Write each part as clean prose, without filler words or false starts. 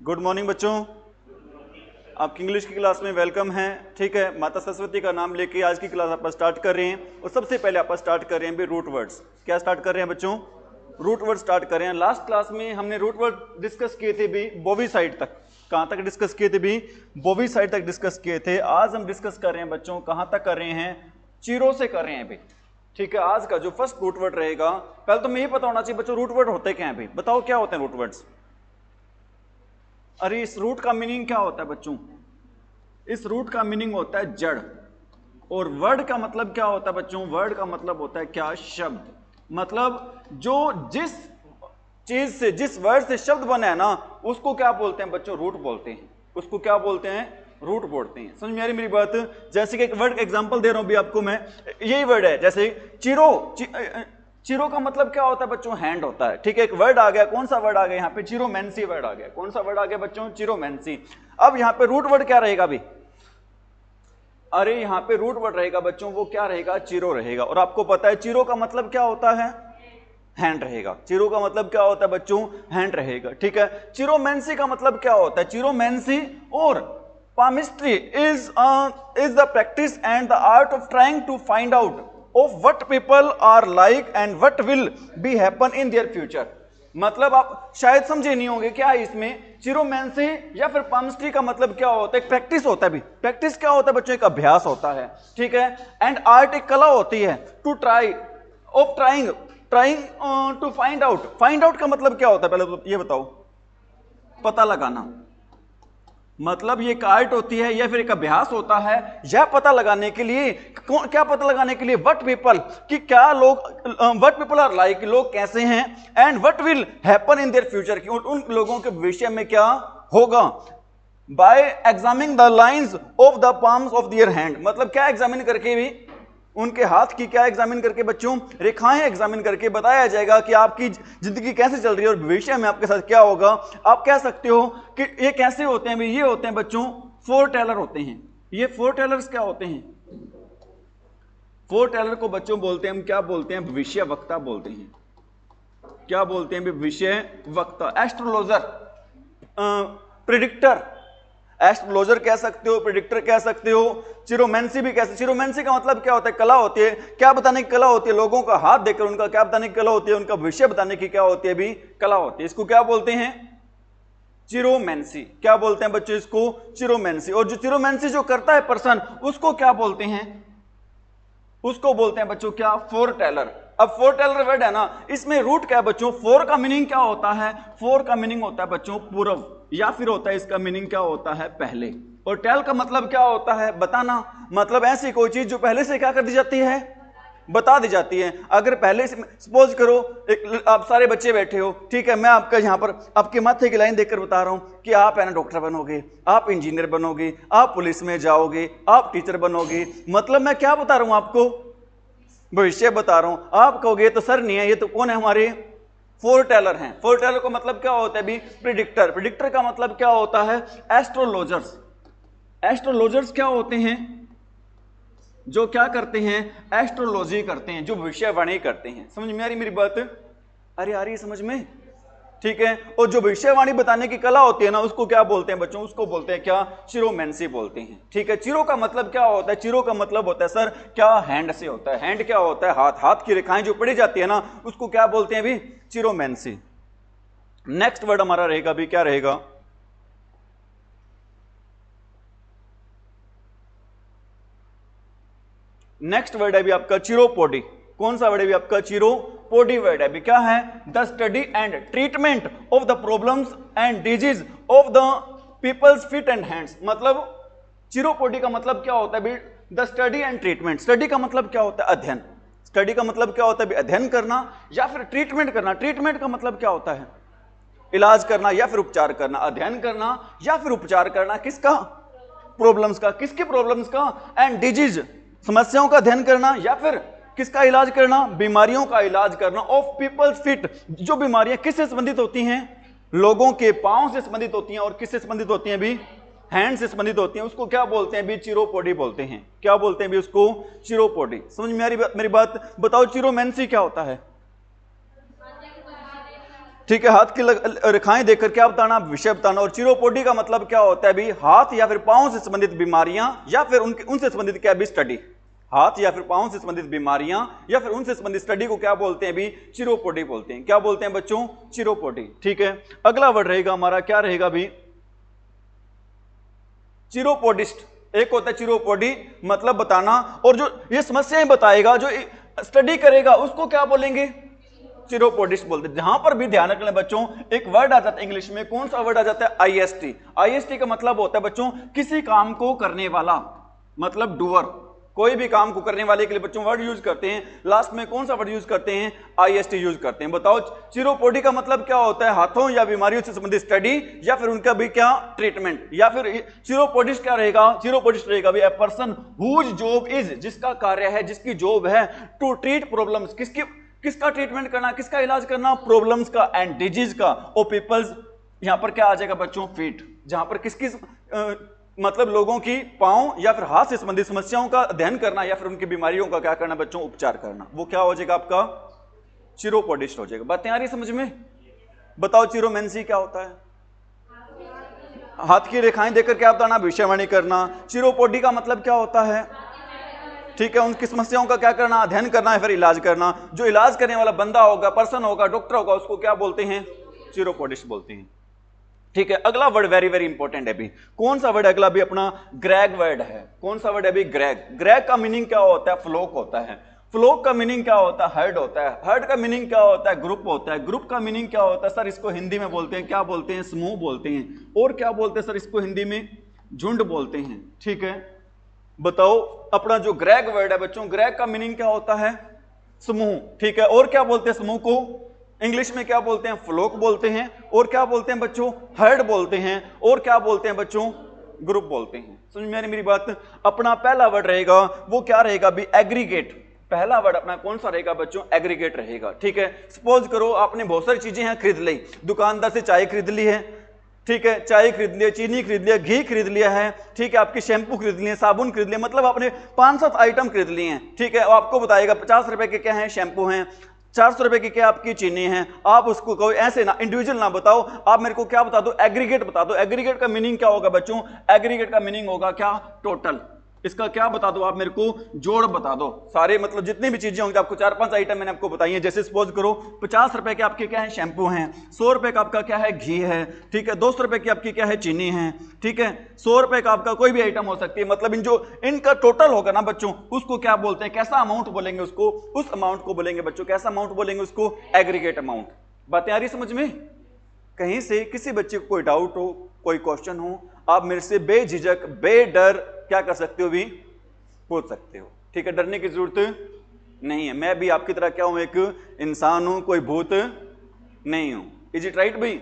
Good morning बच्चों, आपकी English की क्लास में वेलकम है। ठीक है, माता सरस्वती का नाम लेके आज की क्लास आप स्टार्ट कर रहे हैं। और सबसे पहले आप स्टार्ट कर रहे हैं भी रूट वर्ड्स। क्या स्टार्ट कर रहे हैं बच्चों? रूट वर्ड स्टार्ट कर रहे हैं। लास्ट क्लास में हमने रूट वर्ड डिस्कस किए थे भी बोवी साइड तक। कहां तक डिस्कस किए थे भी? बोवी साइड तक डिस्कस किए थे। आज हम डिस्कस कर रहे हैं बच्चों, कहां तक कर रहे हैं? चीरो से कर रहे हैं भी। ठीक है, आज का जो फर्स्ट रूट वर्ड रहेगा, पहले तो मैं ये पता होना चाहिए बच्चों रूट वर्ड होते क्या हैं भी। बताओ क्या होते हैं रूट वर्ड्स? अरे इस रूट का मीनिंग क्या होता है बच्चों? इस रूट का मीनिंग होता है जड़। और वर्ड का मतलब क्या होता है बच्चों? वर्ड का मतलब होता है क्या? शब्द। मतलब जो जिस चीज से, जिस वर्ड से शब्द बना है ना, उसको क्या बोलते हैं बच्चों? रूट बोलते हैं। उसको क्या बोलते हैं? रूट बोलते हैं। समझ में आ रही मेरी बात? जैसे कि एक वर्ड एग्जांपल दे रहा हूं भी आपको मैं, यही वर्ड है जैसे चिरो। चिरो का मतलब क्या होता है बच्चों? हैंड होता है। ठीक है, एक वर्ड आ गया। कौन सा वर्ड आ गया यहाँ पे? चिरोमैंसी वर्ड आ गया। कौन सा वर्ड आ गया बच्चों? चिरोमैंसी। अब यहाँ पे रूट वर्ड क्या रहेगा अभी? अरे यहाँ पे रूट वर्ड रहेगा बच्चों, वो क्या रहेगा? चिरो रहेगा। और आपको पता है चिरो का मतलब क्या होता है? हैंड रहेगा। चिरो का मतलब क्या होता है बच्चों? हैंड रहेगा। ठीक है, चिरोमैंसी का मतलब क्या होता है? चिरोमैंसी और palmistry is the practice and the art of trying to find out of what people are like and what will be happen in their future। मतलब आप शायद समझे नहीं होंगे क्या है इसमें। चिरोमैंसी या फिर पामिस्ट्री का मतलब क्या होता है? एक प्रैक्टिस होता है भी। प्रैक्टिस क्या होता है बच्चों? एक अभ्यास होता है। ठीक है, एंड आर्ट एक कला होती है। To try of trying to find out. Find out का मतलब क्या होता है पहले तो ये बताओ? पता लगाना। मतलब ये एक आर्ट होती है या फिर एक अभ्यास होता है, यह पता लगाने के लिए। क्या पता लगाने के लिए? व्हाट पीपल, कि क्या लोग, व्हाट पीपल आर लाइक, लोग कैसे हैं, and what will happen in their future, कि उन लोगों के भविष्य में क्या होगा। Bye examining the lines of the palms of their hand. मतलब क्या एग्जामिन करके भी? उनके हाथ की क्या एग्जामिन करके बच्चों? रेखाएं एग्जामिन करके बताया जाएगा कि आपकी जिंदगी कैसे चल रही है और भविष्य में आपके साथ क्या होगा। आप कह सकते हो कि ये कैसे होते हैं? ये होते हैं बच्चों फोर टेलर होते हैं। ये फोर टेलर्स क्या होते हैं? फोर टेलर को बच्चों बोलते हैं हम, क्या बोलते हैं? भविष्य वक्ता बोलते हैं। क्या बोलते हैं? भविष्य वक्ता। Astrologer, predictor. एस्ट्रोलॉजर कह सकते हो, प्रेडिक्टर कह सकते हो, चिरोमैंसी भी कह सकते। चिरोमैंसी का मतलब क्या होता है? कला होती है। क्या बताने की कला होती है? लोगों का हाथ देखकर उनका क्या बताने की कला होती है? उनका भविष्य बताने की क्या होती है भी? कला होती है। इसको क्या बोलते हैं? चिरोमैंसी। क्या बोलते हैं बच्चों इसको? चिरोमैंसी। और जो चिरोमैंसी जो करता है पर्सन, उसको क्या बोलते हैं? उसको बोलते हैं बच्चों क्या? Foreteller. अब फोर टेलर वर्ड है ना, इसमें रूट क्या है बच्चों? फोर का मीनिंग क्या होता है? फोर का मीनिंग होता है बच्चों पूर्व, या फिर होता है इसका मीनिंग क्या होता है? पहले। और टेल का मतलब क्या होता है? बताना। मतलब ऐसी कोई चीज जो पहले से क्या कर दी जाती है? बता दी जाती है। अगर पहले से, सपोज करो आप सारे बच्चे बैठे हो, ठीक है, मैं आपका यहां पर आपके माथे की लाइन देखकर बता रहा हूं कि आप है ना डॉक्टर बनोगे, आप इंजीनियर बनोगे, आप पुलिस में जाओगे, आप टीचर बनोगे। मतलब मैं क्या बता रहा हूं आपको? भविष्य बता रहा हूं। आप कहोगे तो सर नहीं है, ये तो कौन है? हमारे फोर टेलर हैं। फोर टेलर का मतलब क्या होता है भी? प्रिडिक्टर। प्रिडिक्टर का मतलब क्या होता है? एस्ट्रोलॉजर्स। एस्ट्रोलॉजर्स क्या होते हैं? जो क्या करते हैं? एस्ट्रोलॉजी करते हैं, जो भविष्यवाणी करते हैं। समझ में आ रही मेरी बात? अरे आ रही है समझ में? ठीक है, और जो भविष्यवाणी बताने की कला होती है ना, उसको क्या बोलते हैं बच्चों? उसको बोलते हैं क्या? चिरोमैंसी बोलते हैं। ठीक है, चिरो का मतलब क्या होता है? चिरो का मतलब होता है सर क्या? हैंड से होता है। हैंड क्या होता है? हाथ। हाथ की रेखाएं जो पड़ी जाती है ना, उसको क्या बोलते हैं भी? चिरोमैंसी। नेक्स्ट वर्ड हमारा रहेगा भी, क्या रहेगा? नेक्स्ट वर्ड है भी आपका चिरोपोडी। कौन सा वर्ड है भी आपका? चिरोपोडी वर्ड है भी। क्या है? The study and treatment of the problems and disease of the people's feet and hands. मतलब चिरोपोडी का मतलब क्या होता है भी? The study and treatment. Study का मतलब क्या होता है? अध्ययन। स्टडी का मतलब क्या होता है भी? अध्ययन करना, या फिर ट्रीटमेंट करना। ट्रीटमेंट का मतलब क्या होता है? इलाज करना या फिर उपचार करना। अध्ययन करना या फिर उपचार करना। किसका? प्रॉब्लम्स का। किसकी प्रॉब्लम्स का? एंड डिजीज, समस्याओं का अध्ययन करना, या फिर किसका इलाज करना? बीमारियों का इलाज करना। ऑफ पीपल्स फिट, जो बीमारियां किससे संबंधित होती हैं? लोगों के पांव से संबंधित होती हैं। और किससे संबंधित होती हैं भी? हैंड से संबंधित होती हैं। उसको क्या बोलते हैं भी? चिरोपोडी बोलते हैं। क्या बोलते हैं भी उसको? चिरोपोडी। समझ में आ रही मेरी बात? बताओ चिरोमैंसी क्या होता है? ठीक है, हाथ की रेखाएं देखकर क्या बताना, विषय बताना। और चिरोपोडी का मतलब क्या होता है भी, हाथ या फिर पांव से संबंधित बीमारियां या फिर उनसे संबंधित क्या भी स्टडी। हाथ या फिर पांव से संबंधित बीमारियां या फिर उनसे संबंधित स्टडी को क्या बोलते हैं भी, चिरोपोडी बोलते हैं। क्या बोलते हैं बच्चों, चिरोपोडी। ठीक है, अगला वर्ड रहेगा हमारा, क्या रहेगा भी, चिरोपोडिस्ट। एक होता है चिरोपोडी मतलब बताना, और जो ये समस्याएं बताएगा, जो स्टडी करेगा, उसको क्या बोलेंगे, चिरोपोडिस्ट बोलते हैं। जहां पर भी ध्यान रखना बच्चों, एक वर्ड आ जाता है इंग्लिश में, कौन सा वर्ड आ जाता है, आईएसटी। आईएसटी का मतलब होता है बच्चों किसी काम को करने वाला, मतलब डूअर। कोई भी काम को करने वाले के लिए बच्चों वर्ड यूज करते हैं, लास्ट में कौन सा वर्ड यूज करते हैं, आईएसटी यूज करते हैं। बताओ चिरोपोडी का मतलब क्या होता है, हाथों या बीमारियों से संबंधित स्टडी या फिर उनका भी क्या ट्रीटमेंट। या फिर चिरोपोडिस्ट क्या रहेगा, चिरोपोडिस्ट रहेगा भी, a person whose job is, जिसका कार्य है, जिसकी जॉब है, टू ट्रीट प्रॉब्लम्स, किसका ट्रीटमेंट करना, किसका इलाज करना, प्रॉब्लम्स का एंड डिजीज का। और पीपल्स, यहां पर क्या आ जाएगा बच्चों, फीट, जहां पर किसकी मतलब लोगों की पांव या फिर हाथ से संबंधित समस्याओं का अध्ययन करना या फिर उनकी बीमारियों का क्या करना बच्चों, उपचार करना। वो क्या हो जाएगा आपका, चिरोपोडिस्ट हो जाएगा। बातें आ रही समझ में। बताओ चिरोमेंसी क्या होता है, हाथ की रेखाएं देखकर क्या बताना, भविष्यवाणी करना। चिरोपोडी का मतलब क्या होता है, ठीक है, उनकी समस्याओं का क्या करना, अध्ययन करना है, फिर इलाज करना। जो इलाज करने वाला बंदा होगा, पर्सन होगा, डॉक्टर होगा, उसको क्या बोलते हैं, चिरोपोडिस्ट बोलते हैं। ठीक है, अगला वर्ड वेरी वेरी इंपॉर्टेंट है भी, कौन सा वर्ड अगला भी अपना, ग्रैग वर्ड है। कौन सा वर्ड है भी, ग्रैग। ग्रैग का मीनिंग क्या होता है, फ्लोक होता है। फ्लोक का मीनिंग क्या होता है, हर्ड होता है। हर्ड का मीनिंग क्या होता है, ग्रुप होता है। ग्रुप का मीनिंग क्या होता है, सर इसको हिंदी में बोलते हैं, क्या बोलते हैं, समूह बोलते हैं। और क्या बोलते हैं सर इसको हिंदी में, झुंड बोलते हैं। ठीक है, बताओ अपना जो ग्रैग वर्ड है बच्चों, ग्रैग का मीनिंग क्या होता है, समूह। ठीक है, और क्या बोलते हैं समूह को, इंग्लिश में क्या बोलते हैं, फ्लोक बोलते हैं। और क्या बोलते हैं बच्चों, हर्ड बोलते हैं। और क्या बोलते हैं बच्चों, ग्रुप बोलते हैं। समझ में मेरी बात। अपना पहला वर्ड रहेगा वो क्या रहेगा भी, एग्रीगेट। पहला वर्ड अपना कौन सा रहेगा बच्चों, एग्रीगेट रहेगा। ठीक है, सपोज करो आपने बहुत सारी चीजें हैं खरीद ली, दुकानदार से चाय खरीद ली है, ठीक है, चाय खरीद लिया, चीनी खरीद लिया, घी खरीद लिया है, ठीक है, आपकी शैम्पू खरीद लिए, साबुन खरीद लिया, मतलब आपने 5-7 आइटम खरीद लिए हैं। ठीक है, आपको बताएगा 50 रुपए के क्या है शैम्पू हैं, 400 रुपए की क्या आपकी चीनी है। आप उसको कोई ऐसे ना इंडिविजुअल ना बताओ, आप मेरे को क्या बता दो, एग्रीगेट बता दो। एग्रीगेट का मीनिंग क्या होगा बच्चों, एग्रीगेट का मीनिंग होगा क्या, टोटल। इसका क्या बता दो आप मेरे को, जोड़ बता दो। सारे मतलब जितनी भी चीजें होंगी, आपको 4-5 आइटम मैंने आपको बताई है। जैसे सपोज करो 50 रुपए के आपके क्या है शैम्पू हैं, 100 रुपए का आपका क्या है घी है, ठीक है, 200 रुपए की आपकी क्या है चीनी है, ठीक है, 100 रुपए का आपका कोई भी आइटम हो सकती है। मतलब इनका टोटल होगा ना बच्चों, उसको क्या बोलते हैं, कैसा अमाउंट बोलेंगे उसको, उस अमाउंट को बोलेंगे बच्चों, कैसा अमाउंट बोलेंगे उसको, एग्रीगेट अमाउंट। बातें आ रही समझ में। कहीं से किसी बच्चे को कोई डाउट हो, कोई क्वेश्चन हो, आप मेरे से बेझिझक बेडर क्या कर सकते हो भी, पूछ सकते हो। ठीक है, डरने की जरूरत नहीं है। मैं भी आपकी तरह क्या हूं, एक इंसान हूं, कोई भूत नहीं हूं। इज इट राइट भाई।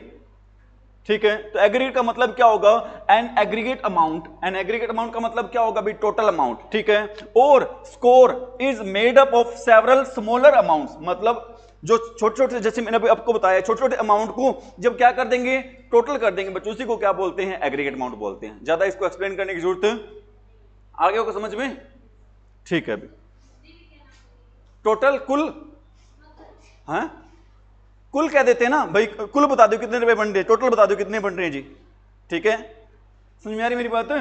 ठीक है, तो एग्रीगेट का मतलब क्या होगा, an aggregate amount. An aggregate amount का मतलब क्या होगा भी, टोटल अमाउंट। ठीक है, और score is made up of several smaller amounts, मतलब जो छोटे छोटे, जैसे मैंने आपको बताया, छोटे छोटे अमाउंट को जब क्या कर देंगे, टोटल कर देंगे बच्चों, उसी को क्या बोलते हैं, एग्रीगेट अमाउंट बोलते हैं। ज्यादा इसको एक्सप्लेन करने की जरूरत आगे होगा समझ में। ठीक है, टोटल कुल, हाँ कुल कह देते हैं ना भाई, कुल बता दो कितने रुपए बन रहे, टोटल बता दो कितने बन रहे हैं जी। ठीक है, समझ में आ रही मेरी बात।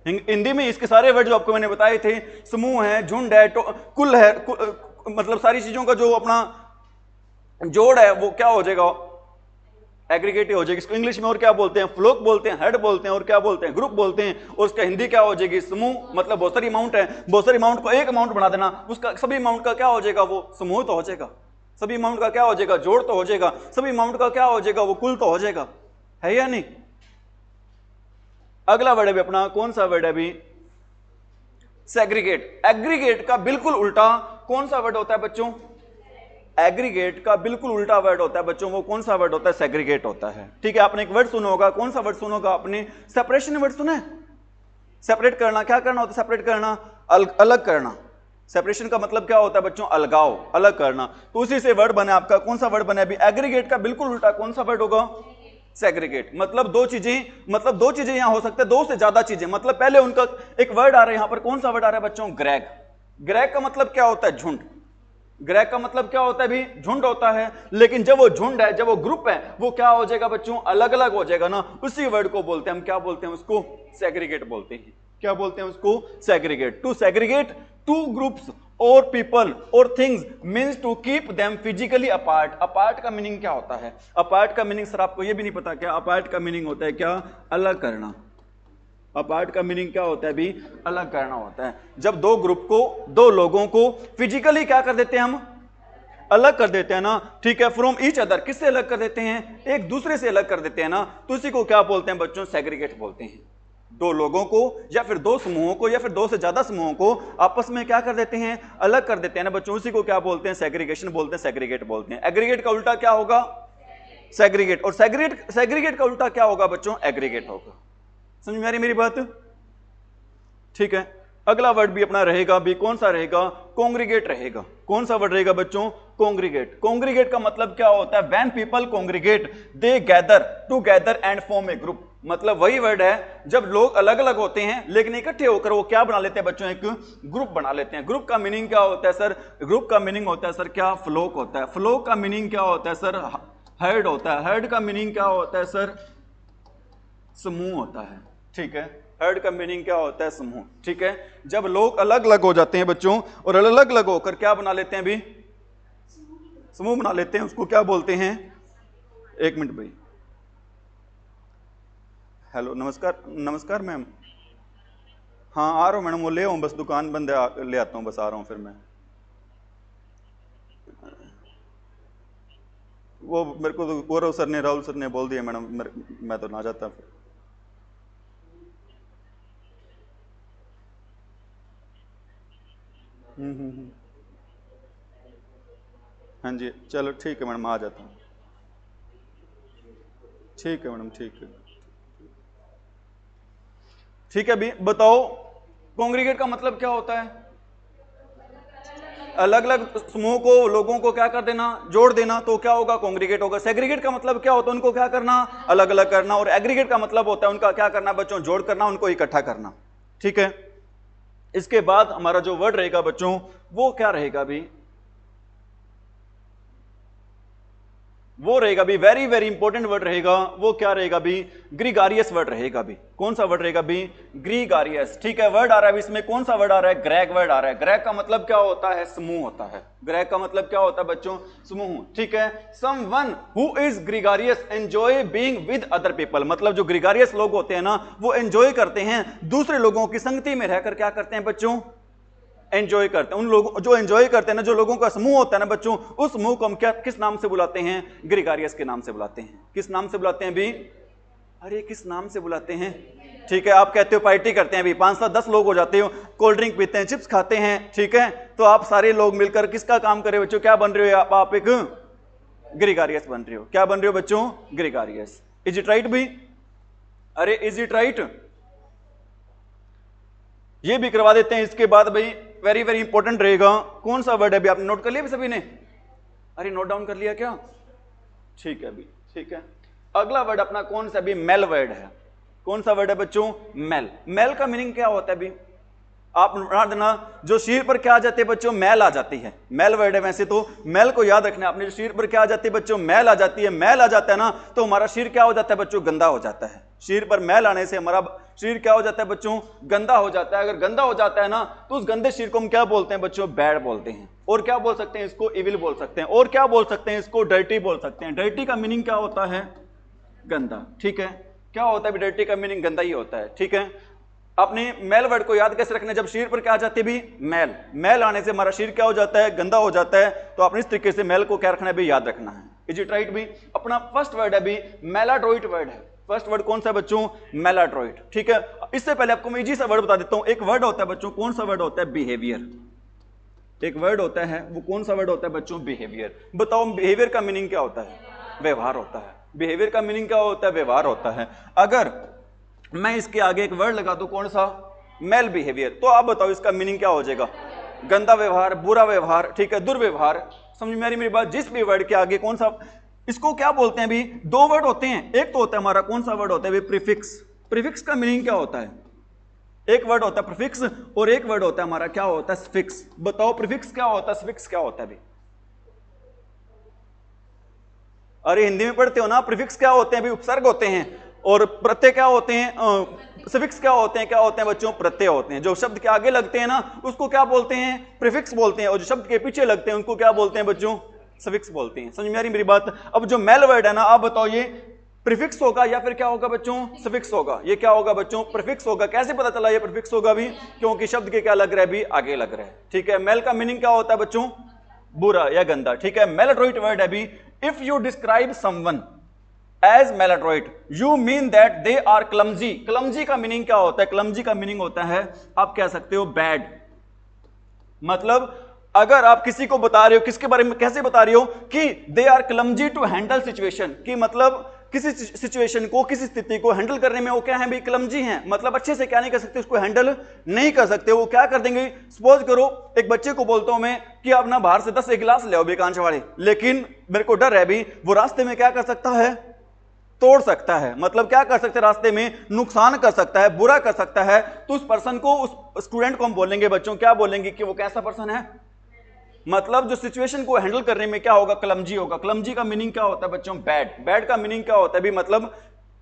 हिंदी में इसके सारे वर्ड जो आपको मैंने बताए थे, समूह है, झुंड है, कुल है, मतलब सारी चीजों का जो अपना जोड़ है वो क्या हो जाएगा, एग्रीगेट हो जाएगी। इसको इंग्लिश में और क्या बोलते हैं, फ्लोक बोलते हैं, हेड बोलते हैं, और क्या बोलते हैं, ग्रुप बोलते हैं। और उसका हिंदी क्या हो जाएगी, समूह। मतलब बहुत सारी अमाउंट है, बहुत सारी अमाउंट को एक अमाउंट बना देना, उसका सभी अमाउंट का क्या हो जाएगा, वो समूह तो हो जाएगा। सभी अमाउंट का क्या हो जाएगा, जोड़ तो हो जाएगा। सभी अमाउंट का क्या हो जाएगा, वो कुल तो हो जाएगा, है या नहीं। अगला वर्ड है भी अपना, कौन सा वर्ड है भी, सेग्रीगेट। एग्रीगेट का बिल्कुल उल्टा कौन सा वर्ड होता है बच्चों, एग्रीगेट का बिल्कुल उल्टा वर्ड होता है बच्चों, वो कौन सा वर्ड होता है, सेग्रीगेट होता है। ठीक है, आपने एक वर्ड सुना होगा, कौन सा वर्ड सुना होगा आपने, सेपरेशन वर्ड सुना है। सेपरेट करना, क्या करना होता है, सेपरेट करना, अलग करना। सेपरेशन का मतलब क्या होता है बच्चों, अलगाव, अलग करना। तो उसी से वर्ड बना आपका, कौन सा वर्ड बना अभी, एग्रीगेट का बिल्कुल उल्टा कौन सा वर्ड होगा, सेग्रीगेट। मतलब दो चीजें यहां हो सकते हैं, दो से ज्यादा चीजें। मतलब पहले उनका एक वर्ड आ रहा है यहां पर, कौन सा वर्ड आ रहा है बच्चों, ग्रैग। ग्रैग का मतलब क्या होता है, झुंड। ग्रेग का मतलब क्या होता है भी? झुंड होता है। लेकिन जब वो झुंड है, जब वो ग्रुप है, वो क्या हो जाएगा बच्चों? अलग अलग हो जाएगा ना। उसी वर्ड को बोलते हैं हम, क्या बोलते हैं उसको? सेग्रीगेट बोलते हैं। क्या बोलते हैं उसको? Segregate. To segregate to groups और पीपल और things means to keep them physically apart. Apart का मीनिंग क्या होता है? अपार्ट का मीनिंग सर आपको ये भी नहीं पता क्या? अपार्ट का मीनिंग होता है क्या? अलग करना। अपार्ट का मीनिंग क्या होता है भी? अलग करना होता है। जब दो ग्रुप को, दो लोगों को फिजिकली क्या कर देते हैं हम? अलग कर देते हैं ना, ठीक है, फ्रॉम ईच अदर। किससे अलग कर देते हैं? एक दूसरे से अलग कर देते हैं ना, तो उसी को क्या बोलते हैं बच्चों? सेग्रीगेट बोलते हैं। दो लोगों को या फिर दो समूहों को या फिर दो से ज्यादा समूहों को आपस में क्या कर देते हैं? अलग कर देते हैं ना बच्चों, उसी को क्या बोलते हैं? सेग्रीगेशन बोलते हैं, सेग्रीगेट बोलते हैं। एग्रीगेट का उल्टा क्या होगा? सेग्रीगेट। और सेग्रीगेट का उल्टा क्या होगा बच्चों? एग्रीगेट होगा। समझ में आ रही मेरी बात? ठीक है, अगला वर्ड भी अपना रहेगा भी, कौन सा रहेगा? कॉन्ग्रीगेट रहेगा। कौन सा वर्ड रहेगा बच्चों? कॉन्ग्रीगेट। कॉन्ग्रीगेट का मतलब क्या होता है? When people congregate they gather together and form a group. मतलब वही वर्ड है जब लोग अलग अलग होते हैं लेकिन इकट्ठे होकर वो क्या बना लेते हैं बच्चों? एक ग्रुप बना लेते हैं। ग्रुप का मीनिंग क्या होता है सर? ग्रुप का मीनिंग होता है सर क्या? फ्लोक होता है। फ्लोक का मीनिंग क्या होता है सर? हर्ड होता है। हर्ड का मीनिंग क्या होता है सर? समूह होता है। ठीक है, हर्ड का मीनिंग क्या होता है? समूह। ठीक है, जब लोग अलग अलग हो जाते हैं बच्चों और अलग अलग होकर क्या बना लेते हैं भी? समूह बना लेते हैं, उसको क्या बोलते हैं? एक मिनट भाई। हेलो, नमस्कार। नमस्कार मैम। हाँ आ रहा हूँ मैडम, वो ले आऊँ बस, दुकान बंद है, ले आता हूँ बस, आ रहा हूँ फिर मैं। वो मेरे को तो गौरव सर ने, राहुल सर ने बोल दिया मैडम, मैं तो ना जाता फिर। हाँ जी चलो ठीक है मैडम, आ जाता हूँ। ठीक है मैडम, ठीक है। ठीक है अभी बताओ, कॉन्ग्रीगेट का मतलब क्या होता है? अलग अलग समूह को, लोगों को क्या कर देना? जोड़ देना, तो क्या होगा? कॉन्ग्रीगेट होगा। सेग्रीगेट का मतलब क्या होता है? उनको क्या करना? अलग अलग करना। और एग्रीगेट का मतलब होता है उनका क्या करना बच्चों? जोड़ करना, उनको इकट्ठा करना। ठीक है, इसके बाद हमारा जो वर्ड रहेगा बच्चों वो क्या रहेगा भी? वो रहेगा भी वेरी वेरी इंपॉर्टेंट वर्ड रहेगा। वो क्या रहेगा भी? ग्रीगारियस वर्ड रहेगा भी। कौन सा वर्ड रहेगा भी? ग्रीगारियस। ठीक है, वर्ड आ रहा है इसमें, कौन सा वर्ड आ रहा है? ग्रेग वर्ड आ रहा है। ग्रेग का मतलब क्या होता है? समूह होता है। ग्रेग का मतलब क्या होता है बच्चों? समूह। ठीक है, someone who is gregarious enjoy being with other people. मतलब जो ग्रीगारियस लोग होते हैं ना, वो एंजॉय करते हैं दूसरे लोगों की संगति में रहकर। क्या करते हैं बच्चों? एंजॉय करते हैं। उन लोगों जो एंजॉय करते हैं ना, जो लोगों का समूह होता है ना बच्चों, उस समूह को हम क्या, किस नाम से बुलाते हैं? ग्रीगारियस के नाम से बुलाते हैं। किस नाम से बुलाते हैं भी? अरे किस नाम से बुलाते हैं? ठीक है, आप कहते हो पार्टी करते हैं अभी, 5-7-10 लोग हो जाते हो, कोल्ड ड्रिंक पीते हैं, चिप्स खाते हैं, ठीक है, तो आप सारे लोग मिलकर किसका काम कर रहे हो बच्चों? क्या बन रहे हो आप एक ग्रीगारियस बन रहे हो। क्या बन रहे हो बच्चों? ग्रीगारियस। इज इट राइट भी? अरे इज इट राइट? ये भी करवा देते हैं। इसके बाद भाई वेरी वेरी इंपॉर्टेंट रहेगा, कौन सा वर्ड है अभी? आपने नोट कर लिया भी सभी ने? अरे नोट डाउन कर लिया क्या? ठीक है अभी, ठीक है। अगला वर्ड अपना कौन सा? अभी मेल वर्ड है। कौन सा वर्ड है बच्चों? मेल। मेल का मीनिंग क्या होता है अभी? आप याद देना, जो शीर पर क्या आ जाती है बच्चों? मैल आ जाती है। मैल वर्ड है वैसे तो, मैल को याद रखना आपने। जो शीर पर क्या आ जाती है बच्चों? मैल आ जाती है। मैल आ जाता है ना, तो हमारा शीर क्या हो जाता है बच्चों? गंदा हो जाता है। शीर पर मैल आने से हमारा शीर क्या हो जाता है बच्चों? गंदा हो जाता है। अगर गंदा हो जाता है ना, तो उस गंदे शीर को हम क्या बोलते हैं बच्चों? बैड बोलते हैं। और क्या बोल सकते हैं इसको? इविल बोल सकते हैं। और क्या बोल सकते हैं इसको? डर्टी बोल सकते हैं। डर्टी का मीनिंग क्या होता है? गंदा। ठीक है, क्या होता है डर्टी का मीनिंग? गंदा ही होता है। ठीक है, अपने मेल वर्ड को याद कैसे रखना? जब शीर पर क्या आ जाती है भी? मैल। मैल आने से हमारा शीर क्या हो जाता है? गंदा हो जाता है। तो आपने इस तरीके से मैल को क्या रखना है भी? याद रखना है। इज इट राइट भी? अपना फर्स्ट वर्ड है भी मेलाड्रोइट वर्ड है। फर्स्ट वर्ड कौन सा बच्चों? मेलाड्रोइट। ठीक है, इससे पहले आपको मैं इजी सा वर्ड बता देता हूं। एक वर्ड होता है बच्चों, कौन सा वर्ड होता है? बिहेवियर। एक वर्ड होता है, वो कौन सा वर्ड होता है बच्चों? बिहेवियर। बताओ बिहेवियर का मीनिंग क्या होता है? व्यवहार होता है। बिहेवियर का मीनिंग क्या होता है? व्यवहार होता है। अगर मैं इसके आगे एक वर्ड लगा दूं, कौन सा? मेल बिहेवियर, तो आप बताओ इसका मीनिंग क्या हो जाएगा? गंदा व्यवहार, बुरा व्यवहार, ठीक है, दुर्व्यवहार। समझ में आ रही मेरी बात? जिस भी वर्ड के आगे कौन सा, इसको क्या बोलते हैं भी? दो वर्ड होते हैं। एक तो होता है हमारा कौन सा वर्ड होता है भी? प्रीफिक्स। प्रीफिक्स का मीनिंग क्या होता है? एक वर्ड होता है प्रीफिक्स और एक वर्ड होता है हमारा क्या होता है? सफिक्स। बताओ प्रीफिक्स क्या होता है, सफिक्स क्या होता है भी? अरे हिंदी में पढ़ते हो ना, प्रीफिक्स क्या होते हैं? अभी उपसर्ग होते हैं, और प्रत्यय क्या होते हैं? सफिक्स क्या होते हैं? क्या होते हैं बच्चों? प्रत्यय होते हैं। जो शब्द के आगे लगते हैं ना उसको क्या बोलते हैं? प्रीफिक्स बोलते हैं, और जो शब्द के पीछे लगते हैं उनको क्या बोलते हैं बच्चों? सफिक्स बोलते हैं। समझ में आ रही मेरी बात? अब जो मेल वर्ड है ना, आप बताओ ये प्रीफिक्स होगा या फिर क्या होगा बच्चों? सफिक्स होगा। ये क्या होगा बच्चों? प्रीफिक्स होगा। कैसे पता चला ये प्रीफिक्स होगा भी? क्योंकि शब्द के क्या लग रहा है भी? आगे लग रहा है। ठीक है, मेल का मीनिंग क्या होता है बच्चों? बुरा या गंदा। ठीक है, मेलाड्रोइट वर्ड है भी। If you describe someone as maladroit you mean that they are clumsy. Clumsy का मीनिंग क्या होता है? क्लमजी का मीनिंग होता है, आप कह सकते हो बैड। मतलब अगर आप किसी को बता रहे हो, किसके बारे में कैसे बता रहे हो कि they are clumsy to handle situation, कि मतलब किसी सिचुएशन को, किसी स्थिति को हैंडल करने में वो क्या है भी? क्लमजी हैं। मतलब अच्छे से क्या नहीं कर सकते, उसको हैंडल नहीं कर सकते। वो क्या कर देंगे? सपोज करो एक बच्चे को बोलता हूं मैं कि आप ना बाहर से 10 गिलास ले आओ बेकांच वाले, लेकिन मेरे को डर है भी वो रास्ते में क्या कर सकता है? तोड़ सकता है। मतलब क्या कर सकते हैं? रास्ते में नुकसान कर सकता है, बुरा कर सकता है। तो उस पर्सन को, उस स्टूडेंट को हम बोलेंगे बच्चों, क्या बोलेंगे कि वो कैसा पर्सन है? मतलब जो सिचुएशन को हैंडल करने में क्या होगा? क्लमजी होगा। क्लमजी का मीनिंग क्या होता है बच्चों? बैड। बैड का मीनिंग क्या होता है भी? मतलब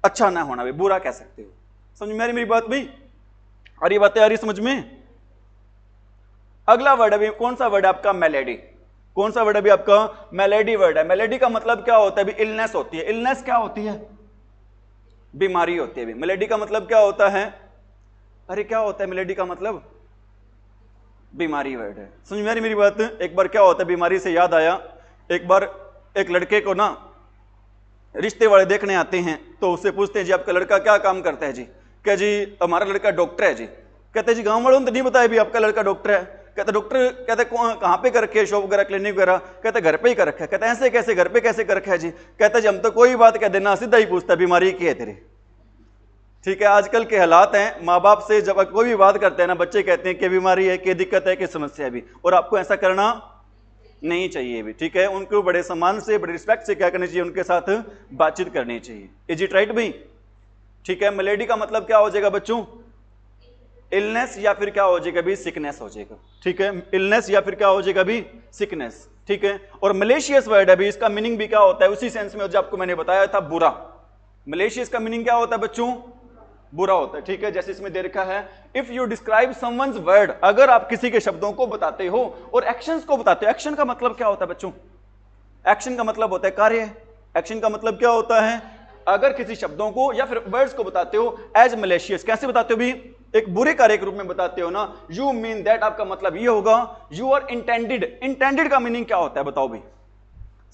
अच्छा ना होना भी, बुरा कह सकते हो। समझ में आ रही मेरी बात भी? और ये बातें आ रही समझ में? अगला वर्ड अभी कौन सा वर्ड है आपका? मेलेडी। कौन सा वर्ड अभी आपका? मेलेडी वर्ड है। मेलेडी का मतलब क्या होता है भी? इलनेस होती है। इलनेस क्या होती है? बीमारी होती है। मेलेडी का मतलब क्या होता है? अरे क्या होता है मेलेडी का मतलब? बीमारी वर्ड है। समझ में आ रही मेरी बात? एक बार क्या होता है, बीमारी से याद आया, एक बार एक लड़के को ना रिश्ते वाले देखने आते हैं, तो उससे पूछते हैं जी आपका लड़का क्या काम करता है जी? क्या जी हमारा लड़का डॉक्टर है जी। कहते जी गांव वालों ने तो नहीं बताया भी आपका लड़का डॉक्टर है। कहते डॉक्टर, कहते कहाँ पे कर रखे है? शॉप वगैरह, क्लिनिक वगैरह? कहते घर पे ही कर रखा है। कहते ऐसे कैसे, घर पे कैसे कर रखा है जी? कहते जी हम तो कोई बात कह देना, सीधा ही पूछता बीमारी क्या है तेरे। ठीक है, आजकल के हालात हैं, माँ बाप से जब कोई भी बात करते हैं ना, बच्चे कहते हैं कि बीमारी है, कि दिक्कत है, कि समस्या है भी, और आपको ऐसा करना नहीं चाहिए भी। ठीक है, उनको बड़े सम्मान से, बड़े रिस्पेक्ट से क्या करनी चाहिए? उनके साथ बातचीत करनी चाहिए। इज इट राइट भाई? ठीक है, मेलेडी का मतलब क्या हो जाएगा बच्चों? इलनेस या फिर क्या हो जाएगा भी? सिकनेस हो जाएगा। ठीक है, इलनेस या फिर क्या हो जाएगा भी? सिकनेस। ठीक है, और मलेशियस वर्ड है भी, इसका मीनिंग भी क्या होता है? उसी सेंस में जो आपको मैंने बताया था, बुरा। मलेशियस का मीनिंग क्या होता है बच्चों? बुरा होता है। ठीक है, जैसे इसमें दे रखा है, if you describe someone's word, अगर आप किसी के शब्दों को बताते हो और एक्शंस को बताते हो। एक्शन का मतलब क्या होता है बच्चों? एक्शन का मतलब होता है कार्य। एक्शन का मतलब क्या होता है? अगर किसी शब्दों को या फिर वर्ड्स को बताते हो एज मलेशियस, कैसे बताते हो भी? एक बुरे कार्य के रूप में बताते हो ना, यू मीन दैट, आपका मतलब ये होगा यू आर इंटेंडेड। इंटेंडेड का मीनिंग क्या होता है बताओ भी?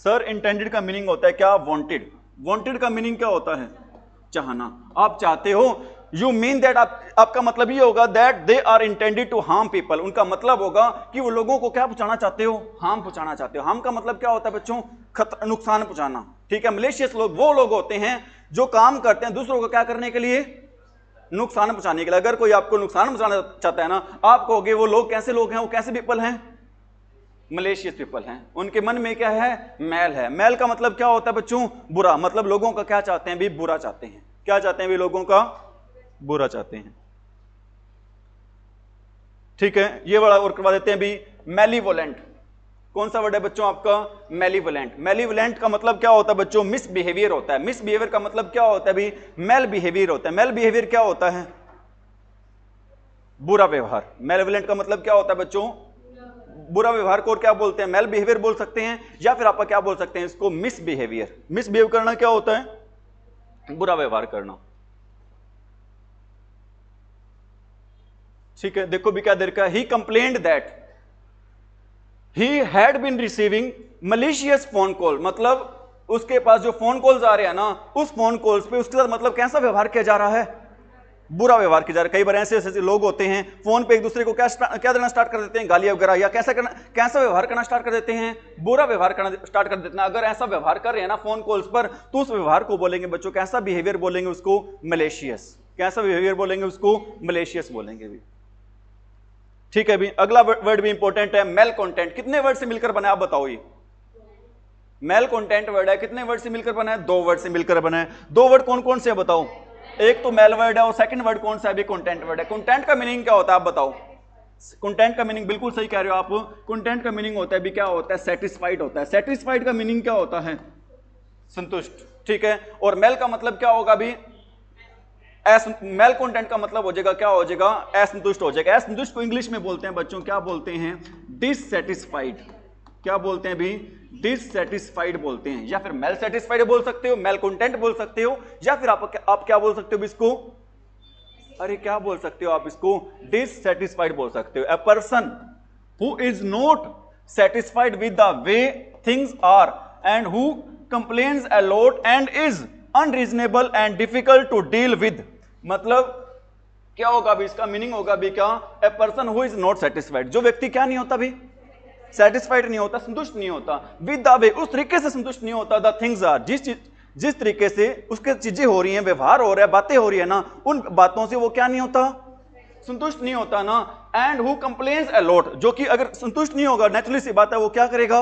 सर इंटेंडेड का मीनिंग होता है क्या? वांटेड। वांटेड का मीनिंग क्या होता है? चाहना। आप चाहते हो। यू मीन दैट, आपका मतलब ये होगा that they are intended to harm people. उनका मतलब होगा कि वो लोगों को क्या पहुंचाना चाहते हो? हार्म पहुंचाना चाहते हो। हार्म का मतलब क्या होता है बच्चों? नुकसान पहुंचाना। ठीक है, मलेशियस लोग वो लोग होते हैं जो काम करते हैं दूसरों को क्या करने के लिए? नुकसान पहुंचाने के लिए। अगर कोई आपको नुकसान पहुंचाना चाहता है ना, आप कहोगे वो लोग कैसे लोग हैं? वो कैसे पीपल हैं? मलेशियस पीपल हैं। उनके मन में क्या है? मैल है। मैल का मतलब क्या होता है बच्चों? बुरा। मतलब लोगों का क्या चाहते हैं भी? बुरा चाहते हैं। क्या चाहते हैं भी? लोगों का बुरा चाहते हैं। ठीक है, ये बड़ा और करवा देते हैं भी, मेलीवोलेंट। कौन सा वर्ड है बच्चों आपका? मेलीवोलेंट। मेलीवोलेंट का मतलब क्या होता है बच्चों? मिसबिहेवियर होता है। मिसबिहेवियर का मतलब क्या होता है भी? मेल बिहेवियर होता है। मेल बिहेवियर क्या होता है? बुरा व्यवहार। मेलीवोलेंट का मतलब क्या होता है बच्चों? बुरा व्यवहार को और क्या बोलते हैं? मेल बिहेवियर बोल सकते हैं, या फिर आप क्या बोल सकते हैं इसको? मिसबिहेवियर। मिसबिहेव करना क्या होता है? बुरा व्यवहार करना। ठीक है, देखो भी क्या दे रखा है, he complained that he had been receiving malicious phone call. मतलब उसके पास जो फोन कॉल्स आ रहे हैं ना, उस फोन कॉल्स पे उसके साथ मतलब कैसा व्यवहार किया जा रहा है? बुरा व्यवहार किया जा रहा है। कई बार ऐसे ऐसे लोग होते हैं फोन पे एक दूसरे को क्या देना स्टार्ट कर देते हैं? गालियां वगैरह, या कैसा व्यवहार करना स्टार्ट कर देते हैं? बुरा व्यवहार करना स्टार्ट कर देते हैं। अगर ऐसा व्यवहार कर रहे हैं ना फोन कॉल्स पर, तो उस व्यवहार को बोलेंगे बच्चों, कैसा बिहेवियर बोलेंगे उसको? मलेशियस। कैसा बिहेवियर बोलेंगे उसको? मलेशियस बोलेंगे भी। ठीक है भी, अगला वर्ड भी इंपॉर्टेंट है, मेल कंटेंट। कितने वर्ड से मिलकर बना है आप बताओ? ये मेल कंटेंट वर्ड है, कितने वर्ड से मिलकर बना है? 2 वर्ड से मिलकर बना है। 2 वर्ड कौन कौन से है बताओ? एक तो मेल वर्ड है, और सेकंड वर्ड कौन सा है? भी कंटेंट वर्ड है। कंटेंट का मीनिंग क्या होता है आप बताओ? कंटेंट का मीनिंग बिल्कुल सही कह रहे हो आप। कंटेंट का मीनिंग होता है भी क्या होता है? सेटिस्फाइड होता है। सेटिस्फाइड का मीनिंग क्या होता है? संतुष्ट, ठीक है। और मेल का मतलब क्या होगा अभी, मेल कंटेंट का मतलब हो जाएगा, क्या हो जाएगा, असंतुष्ट हो जाएगा। असंतुष्ट को इंग्लिश में बोलते हैं बच्चों, क्या बोलते हैं, डिससैटिस्फाइड। क्या बोलते हैं अभी, डिससैटिस्फाइड बोलते हैं, या फिर मेल सेटिस्फाइड बोल सकते हो, मेल कंटेंट बोल सकते हो, या फिर आप क्या बोल सकते हो इसको, अरे क्या बोल सकते हो आप इसको, डिससैटिस्फाइड बोल सकते हो। A person who is not satisfied with the way things are and who complains a lot and is unreasonable and difficult to deal with। मतलब क्या होगा अभी, इसका मीनिंग होगा अभी क्या, a person who is not satisfied, जो व्यक्ति क्या नहीं होता अभी, सेटिस्फाइड नहीं होता, संतुष्ट नहीं होता, विद द वे, उस तरीके से संतुष्ट नहीं होता, द थिंग्स आर, जिस तरीके से उसके चीजें हो रही हैं, व्यवहार हो रहा है, बातें हो रही है ना, उन बातों से वो क्या नहीं होता, संतुष्ट नहीं होता ना। And who complains a lot, जो कि अगर संतुष्ट नहीं होगा, नेचुरली सी बात है, वो क्या करेगा,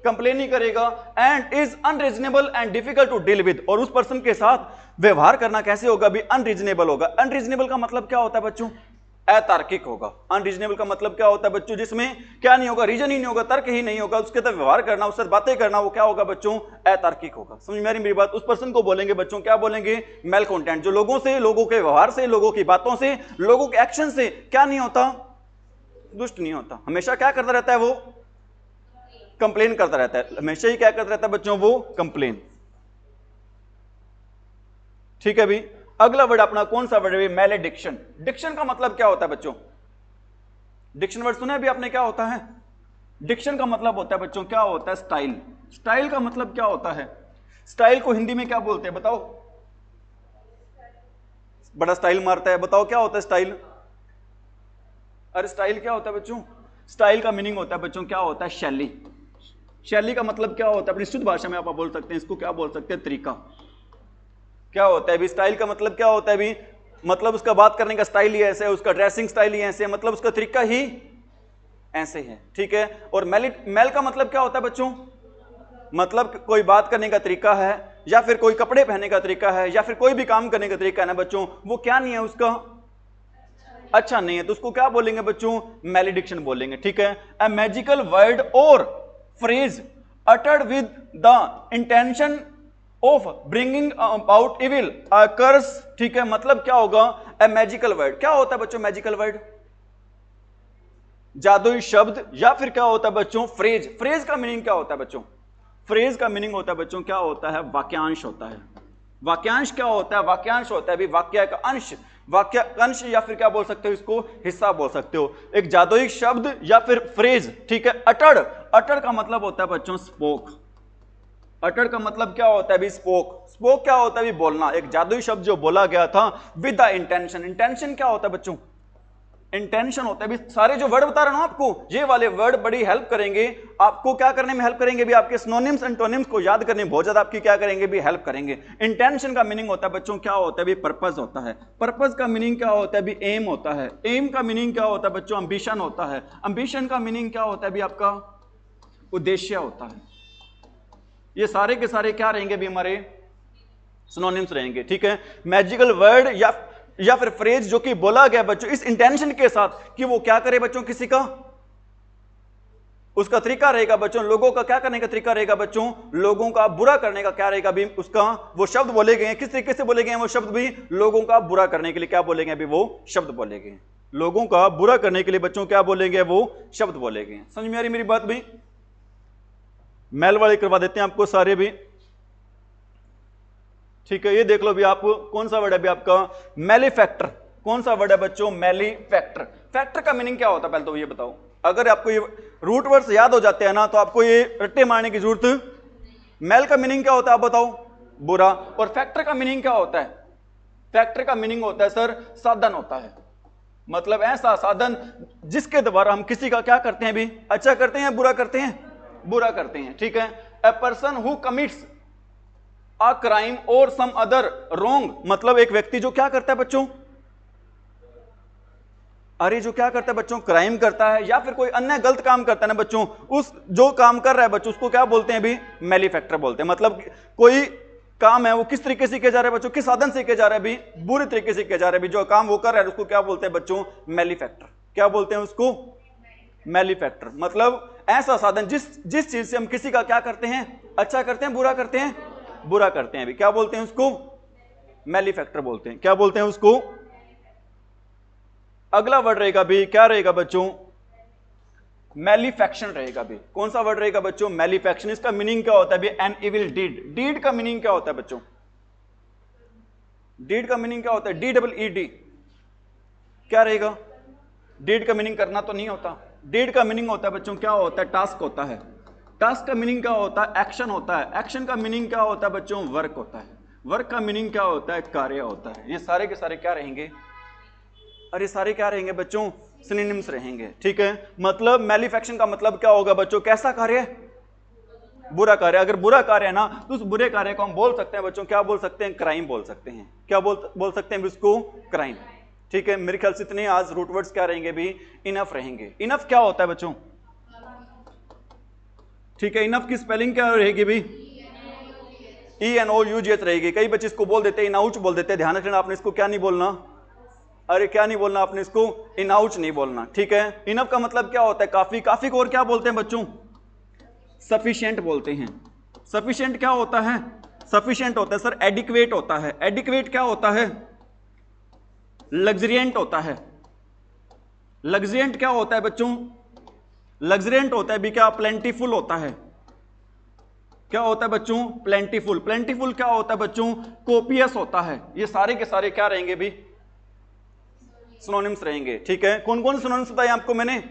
कंप्लेन नहीं करेगा। And is unreasonable and difficult to deal with, और उस पर्सन के साथ व्यवहार करना कैसे होगा अभी, अनरीजनेबल होगा। अनरीजनेबल का मतलब क्या होता है बच्चों, अतार्किक होगा। अनरीजनेबल का मतलब क्या होता है बच्चों, जिसमें क्या नहीं होगा, रीजन ही नहीं होगा, तर्क ही नहीं होगा, उसके साथ व्यवहार करना, उससे बातें करना, वो क्या होगा बच्चों, अतार्किक होगा। समझ में मेरी बात, उस पर्सन को बोलेंगे बच्चों, क्या बोलेंगे, मेल कंटेंट, जो लोगों से, लोगों के व्यवहार से, लोगों की बातों से, लोगों के एक्शन से क्या नहीं होता, दुष्ट नहीं होता, हमेशा क्या करता रहता है, वो कंप्लेन करता रहता है, हमेशा ही क्या करता रहता है बच्चों, वो कंप्लेन। ठीक है भी। अगला वर्ड अपना कौन सा वर्ड है, मैलेडिक्शन। डिक्शन का मतलब क्या होता है बच्चों, डिक्शन वर्ड सुना है भी आपने, क्या होता है, डिक्शन का मतलब होता है बच्चों, क्या होता है, स्टाइल। स्टाइल का मतलब क्या होता है, स्टाइल को हिंदी में क्या बोलते हैं बताओ, बड़ा स्टाइल मारता है, बताओ क्या होता है स्टाइल, अरे स्टाइल क्या होता है बच्चों, स्टाइल का मीनिंग होता है बच्चों, क्या होता है, शैली। शैली का मतलब क्या होता है, अपनी शुद्ध भाषा में आप बोल सकते हैं इसको, क्या बोल सकते हैं, तरीका। क्या होता है भी, स्टाइल का मतलब क्या होता है भी, मतलब उसका बात करने का स्टाइल ही ऐसे है, उसका ड्रेसिंग स्टाइल ही ऐसे है, मतलब उसका तरीका ही ऐसे है, ठीक है। और मेल का मतलब क्या होता है बच्चों, मतलब कोई बात करने का तरीका है, या फिर कोई कपड़े पहनने का तरीका है, या फिर कोई भी काम करने का तरीका है ना बच्चों, वो क्या नहीं है, उसका अच्छा नहीं है, तो उसको क्या बोलेंगे बच्चों, मैलेडिक्शन बोलेंगे, ठीक है। अ मैजिकल वर्ड और phrase uttered with the intention of bringing about evil, curse, ठीक है। मतलब क्या होगा, ए मैजिकल वर्ड, क्या होता है बच्चों मैजिकल वर्ड, जादुई शब्द, या फिर क्या होता है बच्चों, फ्रेज। फ्रेज का मीनिंग क्या होता है बच्चों, फ्रेज का मीनिंग होता है बच्चों, क्या होता है, वाक्यांश होता है। वाक्यांश क्या होता है, वाक्यांश होता है भी वाक्य का अंश, वाक्य अंश, या फिर क्या बोल सकते हो इसको, हिस्सा बोल सकते हो, एक जादुई शब्द या फिर फ्रेज, ठीक है। अटड़, अटड़ का मतलब होता है बच्चों स्पोक। अटड़ का मतलब क्या होता है भी, स्पोक। स्पोक क्या होता है भी, बोलना, एक जादुई शब्द जो बोला गया था विद द इंटेंशन। इंटेंशन क्या होता है बच्चों, इंटेंशन होता है भी, सारे जो वर्ड बता रहा हूं आपको, ये वाले वर्ड बड़ी हेल्प करेंगे आपको, क्या करने में हेल्प करेंगे भी, आपके सिनोनिम्स एंटोनिम्स को याद करने में बहुत ज्यादा आपकी क्या करेंगे भी, हेल्प करेंगे। इंटेंशन का मीनिंग होता है बच्चों, क्या होता है भी, पर्पस होता है। पर्पस का मीनिंग क्या होता है भी, एम होता है। एम का मीनिंग क्या होता है बच्चों, अंबिशन होता है। अंबिशन का मीनिंग क्या होता है भी, आपका उद्देश्य होता है। ये सारे के सारे क्या रहेंगे भी, हमारे सिनोनिम्स रहेंगे, ठीक है। मैजिकल वर्ड या फिर फ्रेज जो कि बोला गया बच्चों इस इंटेंशन के साथ कि वो क्या करे बच्चों, किसी का उसका तरीका रहेगा बच्चों, लोगों का क्या करने का तरीका रहेगा बच्चों, लोगों का बुरा करने का क्या रहेगा भी, उसका वो शब्द बोले गए हैं, किस तरीके से बोले गए हैं वो शब्द भी, लोगों का बुरा करने के लिए क्या बोलेंगे अभी, वो शब्द बोले गए हैं। लोगों का बुरा करने के लिए बच्चों क्या बोलेंगे, वो शब्द बोले गए हैं। समझ में आ रही मेरी बात भी, मेल वाले करवा देते हैं आपको सारे भी, ठीक है। ये देख लो भी, आप कौन सा वर्ड है भी आपका, मैलीफैक्टर। कौन सा वर्ड है बच्चों, मैलीफैक्टर। फैक्टर का मीनिंग क्या होता है पहले तो ये बताओ, अगर आपको ये रूट वर्ड्स याद हो जाते हैं ना तो आपको ये रट्टे मारने की जरूरत। मेल का मीनिंग क्या होता है आप बताओ, बुरा। और फैक्टर का मीनिंग क्या होता है, फैक्टर का मीनिंग होता है सर, साधन होता है। मतलब ऐसा साधन जिसके द्वारा हम किसी का क्या करते हैं भी, अच्छा करते हैं, बुरा करते हैं, बुरा करते हैं, ठीक है। A person who commits a crime और सम अदर रॉन्ग, मतलब एक व्यक्ति जो क्या करता है बच्चों, अरे जो क्या करता है बच्चों, क्राइम करता है या फिर कोई अन्य गलत काम करता है ना बच्चों, उस जो काम कर रहा है बच्चों उसको क्या बोलते हैं भी, मैलीफैक्टर बोलते हैं। मतलब कोई काम है वो किस तरीके से किया जा रहा है बच्चों, किस साधन से किया जा रहा है भी, बुरी तरीके से किया जा रहा है भी, जो काम वो कर रहा है उसको क्या बोलते हैं बच्चों, मैलीफैक्टर। क्या बोलते हैं उसको, मैलीफैक्टर। मतलब ऐसा साधन जिस चीज से हम किसी का क्या करते हैं, अच्छा करते हैं, बुरा करते हैं, बुरा करते हैं अभी, क्या बोलते हैं उसको? मैलीफैक्टर बोलते हैं। क्या बोलते हैं उसको? अगला वर्ड रहेगा भी, क्या रहेगा बच्चों? मैलीफैक्शन रहेगा भी। कौन सा वर्ड रहेगा बच्चों? मैलीफैक्शन। इसका मीनिंग क्या होता है भी? An evil deed. डीड का मीनिंग क्या होता है बच्चों? डीड का मीनिंग क्या होता है? DEED क्या रहेगा? डीड का मीनिंग करना तो नहीं होता। डीड का मीनिंग होता है बच्चों, क्या होता है? टास्क होता है। टास्क का मीनिंग क्या होता है? एक्शन होता है। एक्शन का मीनिंग क्या होता है बच्चों? वर्क होता है। वर्क का मीनिंग क्या होता है? कार्य होता है। ये सारे के सारे क्या रहेंगे? अरे सारे क्या रहेंगे बच्चों? सिनोनिम्स रहेंगे। ठीक है, मतलब मैलीफैक्शन का मतलब क्या होगा बच्चों? कैसा कार्य? बुरा कार्य। अगर बुरा कार्य है ना तो उस बुरे कार्य को हम बोल सकते हैं बच्चों, क्या बोल सकते हैं? क्राइम बोल सकते हैं। क्या बोल सकते हैं उसको? क्राइम। ठीक है, मेरे ख्याल से इतने आज रूट वर्ड्स क्या रहेंगे भी? इनफ रहेंगे। इनफ क्या होता है बच्चों? ठीक है, इनफ की स्पेलिंग क्या रहेगी भी? ENOUGH रहेगी। कई बच्चे इसको बोल देते हैं इनाउच बोल देते हैं। ध्यान रखना आपने इसको क्या नहीं बोलना। अरे क्या नहीं बोलना आपने इसको? इनाउच नहीं बोलना। ठीक है, इनफ का मतलब क्या होता है? काफी। काफी को और क्या बोलते हैं बच्चों? सफिशिएंट बोलते हैं। सफिशिएंट क्या होता है? सफिशिएंट होता है सर एडिक्वेट होता है। एडिक्वेट क्या होता है? लग्जरियंट होता है। लग्जरियंट क्या होता है बच्चों? लग्जरियंट होता है भी क्या? प्लेंटीफुल होता है। क्या होता है बच्चों? प्लेंटीफुल। प्लेंटीफुल क्या होता है बच्चों? कोपियस होता है। ये सारे के सारे क्या रहेंगे भी? सिनोनिम्स रहेंगे। ठीक है, कौन कौन सिनोनिम्स बताया आपको मैंने?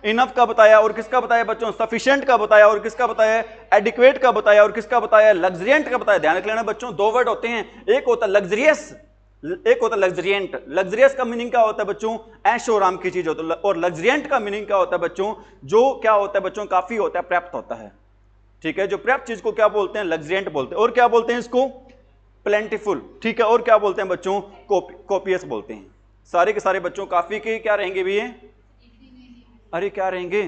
इनफ का बताया और किसका बताया बच्चों? सफिशिएंट का बताया और किसका बताया? एडिक्वेट का बताया और किसका बताया? लग्जरियंट का बताया। ध्यान रख लेना बच्चों, दो वर्ड होते हैं, एक होता है लग्जरियस, एक होता है लग्जरियंट। लग्जरियस का मीनिंग क्या होता है बच्चों? ऐशो आराम की चीज होता है। और लग्जरियंट का मीनिंग क्या होता है बच्चों? जो क्या होता है बच्चों? काफी होता है, पर्याप्त होता है। ठीक है, जो पर्याप्त चीज को क्या बोलते हैं? लग्जरियंट बोलते हैं। और क्या बोलते हैं इसको? प्लेंटीफुल। ठीक है, और क्या बोलते हैं बच्चों? कोपियस बोलते हैं। सारे के सारे बच्चों काफी के क्या रहेंगे भी ये? अरे क्या रहेंगे?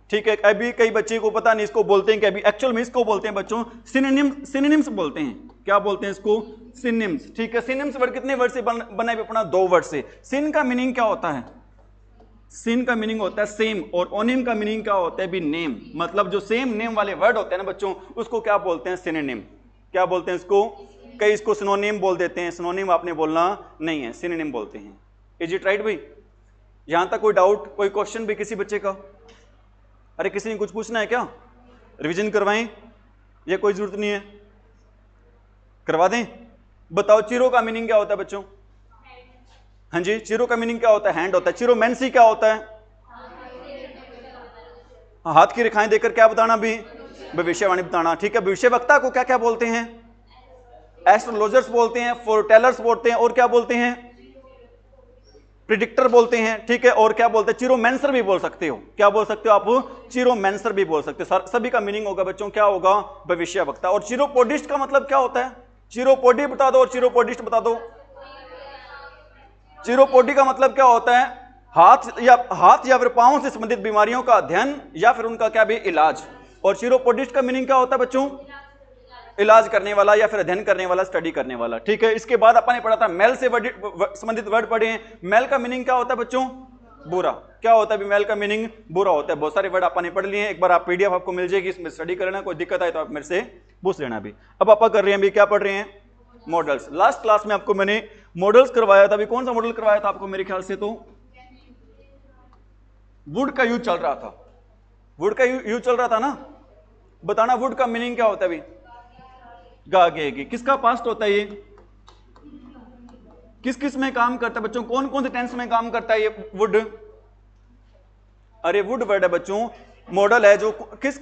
ठीक है, अभी कई बच्चे को पता नहीं इसको बोलते हैं कि अभी एक्चुअल में इसको बोलते हैं बच्चों सिनोनिम्स बोलते हैं। क्या बोलते हैं इसको? सिनोनिम्स। ठीक है, सिनोनिम्स वर्ड कितने वर्ड से बना है अपना? दो वर्ड से। सिन का मीनिंग क्या होता है? सिन का मीनिंग होता है सेम, और ओनिम का मीनिंग क्या होता है भी? नेम। मतलब जो सेम नेम वाले वर्ड होते हैं ना बच्चों, उसको क्या बोलते हैं? सिनोनिम। क्या बोलते हैं इसको? कई इसको सिनोनिम बोल देते हैं। सिनोनिम आपने बोलना नहीं है, सिनोनिम बोलते हैं। इज इट राइट भाई? यहां तक कोई डाउट, कोई क्वेश्चन भी किसी बच्चे का? अरे किसी ने कुछ पूछना है क्या? रिवीजन करवाएं या कोई जरूरत नहीं है? करवा दें? बताओ, चिरो का मीनिंग क्या होता है बच्चों? हाँ जी, चिरो का मीनिंग क्या होता है? हैंड होता है। चिरो मेंसी क्या होता है? हाथ की रेखाएं देखकर क्या बताना भी? भविष्यवाणी बताना। ठीक है, भविष्यवक्ता को क्या क्या बोलते हैं? एस्ट्रोलॉजर्स बोलते हैं, फोरटेलर्स बोलते हैं, और क्या बोलते हैं? प्रिडिक्टर बोलते हैं। ठीक है, और क्या बोलते हैं? चिरोमेंसर भी बोल सकते हो। क्या बोल सकते हो आप? चिरोमेंसर भी बोल सकते हो। सभी का मीनिंग होगा बच्चों, क्या होगा? भविष्यवक्ता। और चिरोपोडिस्ट का मतलब क्या होता है? चिरोपोडी बता दो और चिरोपोडिस्ट बता दो। चिरोपोडी का मतलब क्या होता है? हाथ या फिर पांव से संबंधित बीमारियों का अध्ययन या फिर उनका क्या भी? इलाज। और चिरोपोडिस्ट का मीनिंग क्या होता है बच्चों? इलाज करने वाला या फिर अध्ययन करने वाला, स्टडी करने वाला। ठीक है, इसके बाद अपन ने पढ़ा था मेल से संबंधित वर्ड पढ़े हैं। मेल का मीनिंग क्या होता है बच्चों? बुरा। क्या होता है मेल का मीनिंग? बुरा होता है। बहुत सारे वर्ड अपन ने पढ़ लिए हैं। एक बार आप PDF आपको मिल जाएगी, इसमें स्टडी कर लेना। कोई दिक्कत आए तो आप मेरे से पूछ लेना भी। अब आप कर रहे हैं अभी, क्या पढ़ रहे हैं? मॉडल्स। लास्ट क्लास में आपको मैंने मॉडल्स करवाया था। अभी कौन सा मॉडल करवाया था आपको? मेरे ख्याल से तो वुड का यूज चल रहा था। वुड का यूज चल रहा था ना? बताना वुड का मीनिंग क्या होता है अभी? गागेगी। किसका पास्ट होता है ये? किस किस में काम करता है बच्चों? कौन कौन से टेंस में काम करता है ये वुड? अरे वुड वर्ड है बच्चों, मॉडल है जो किस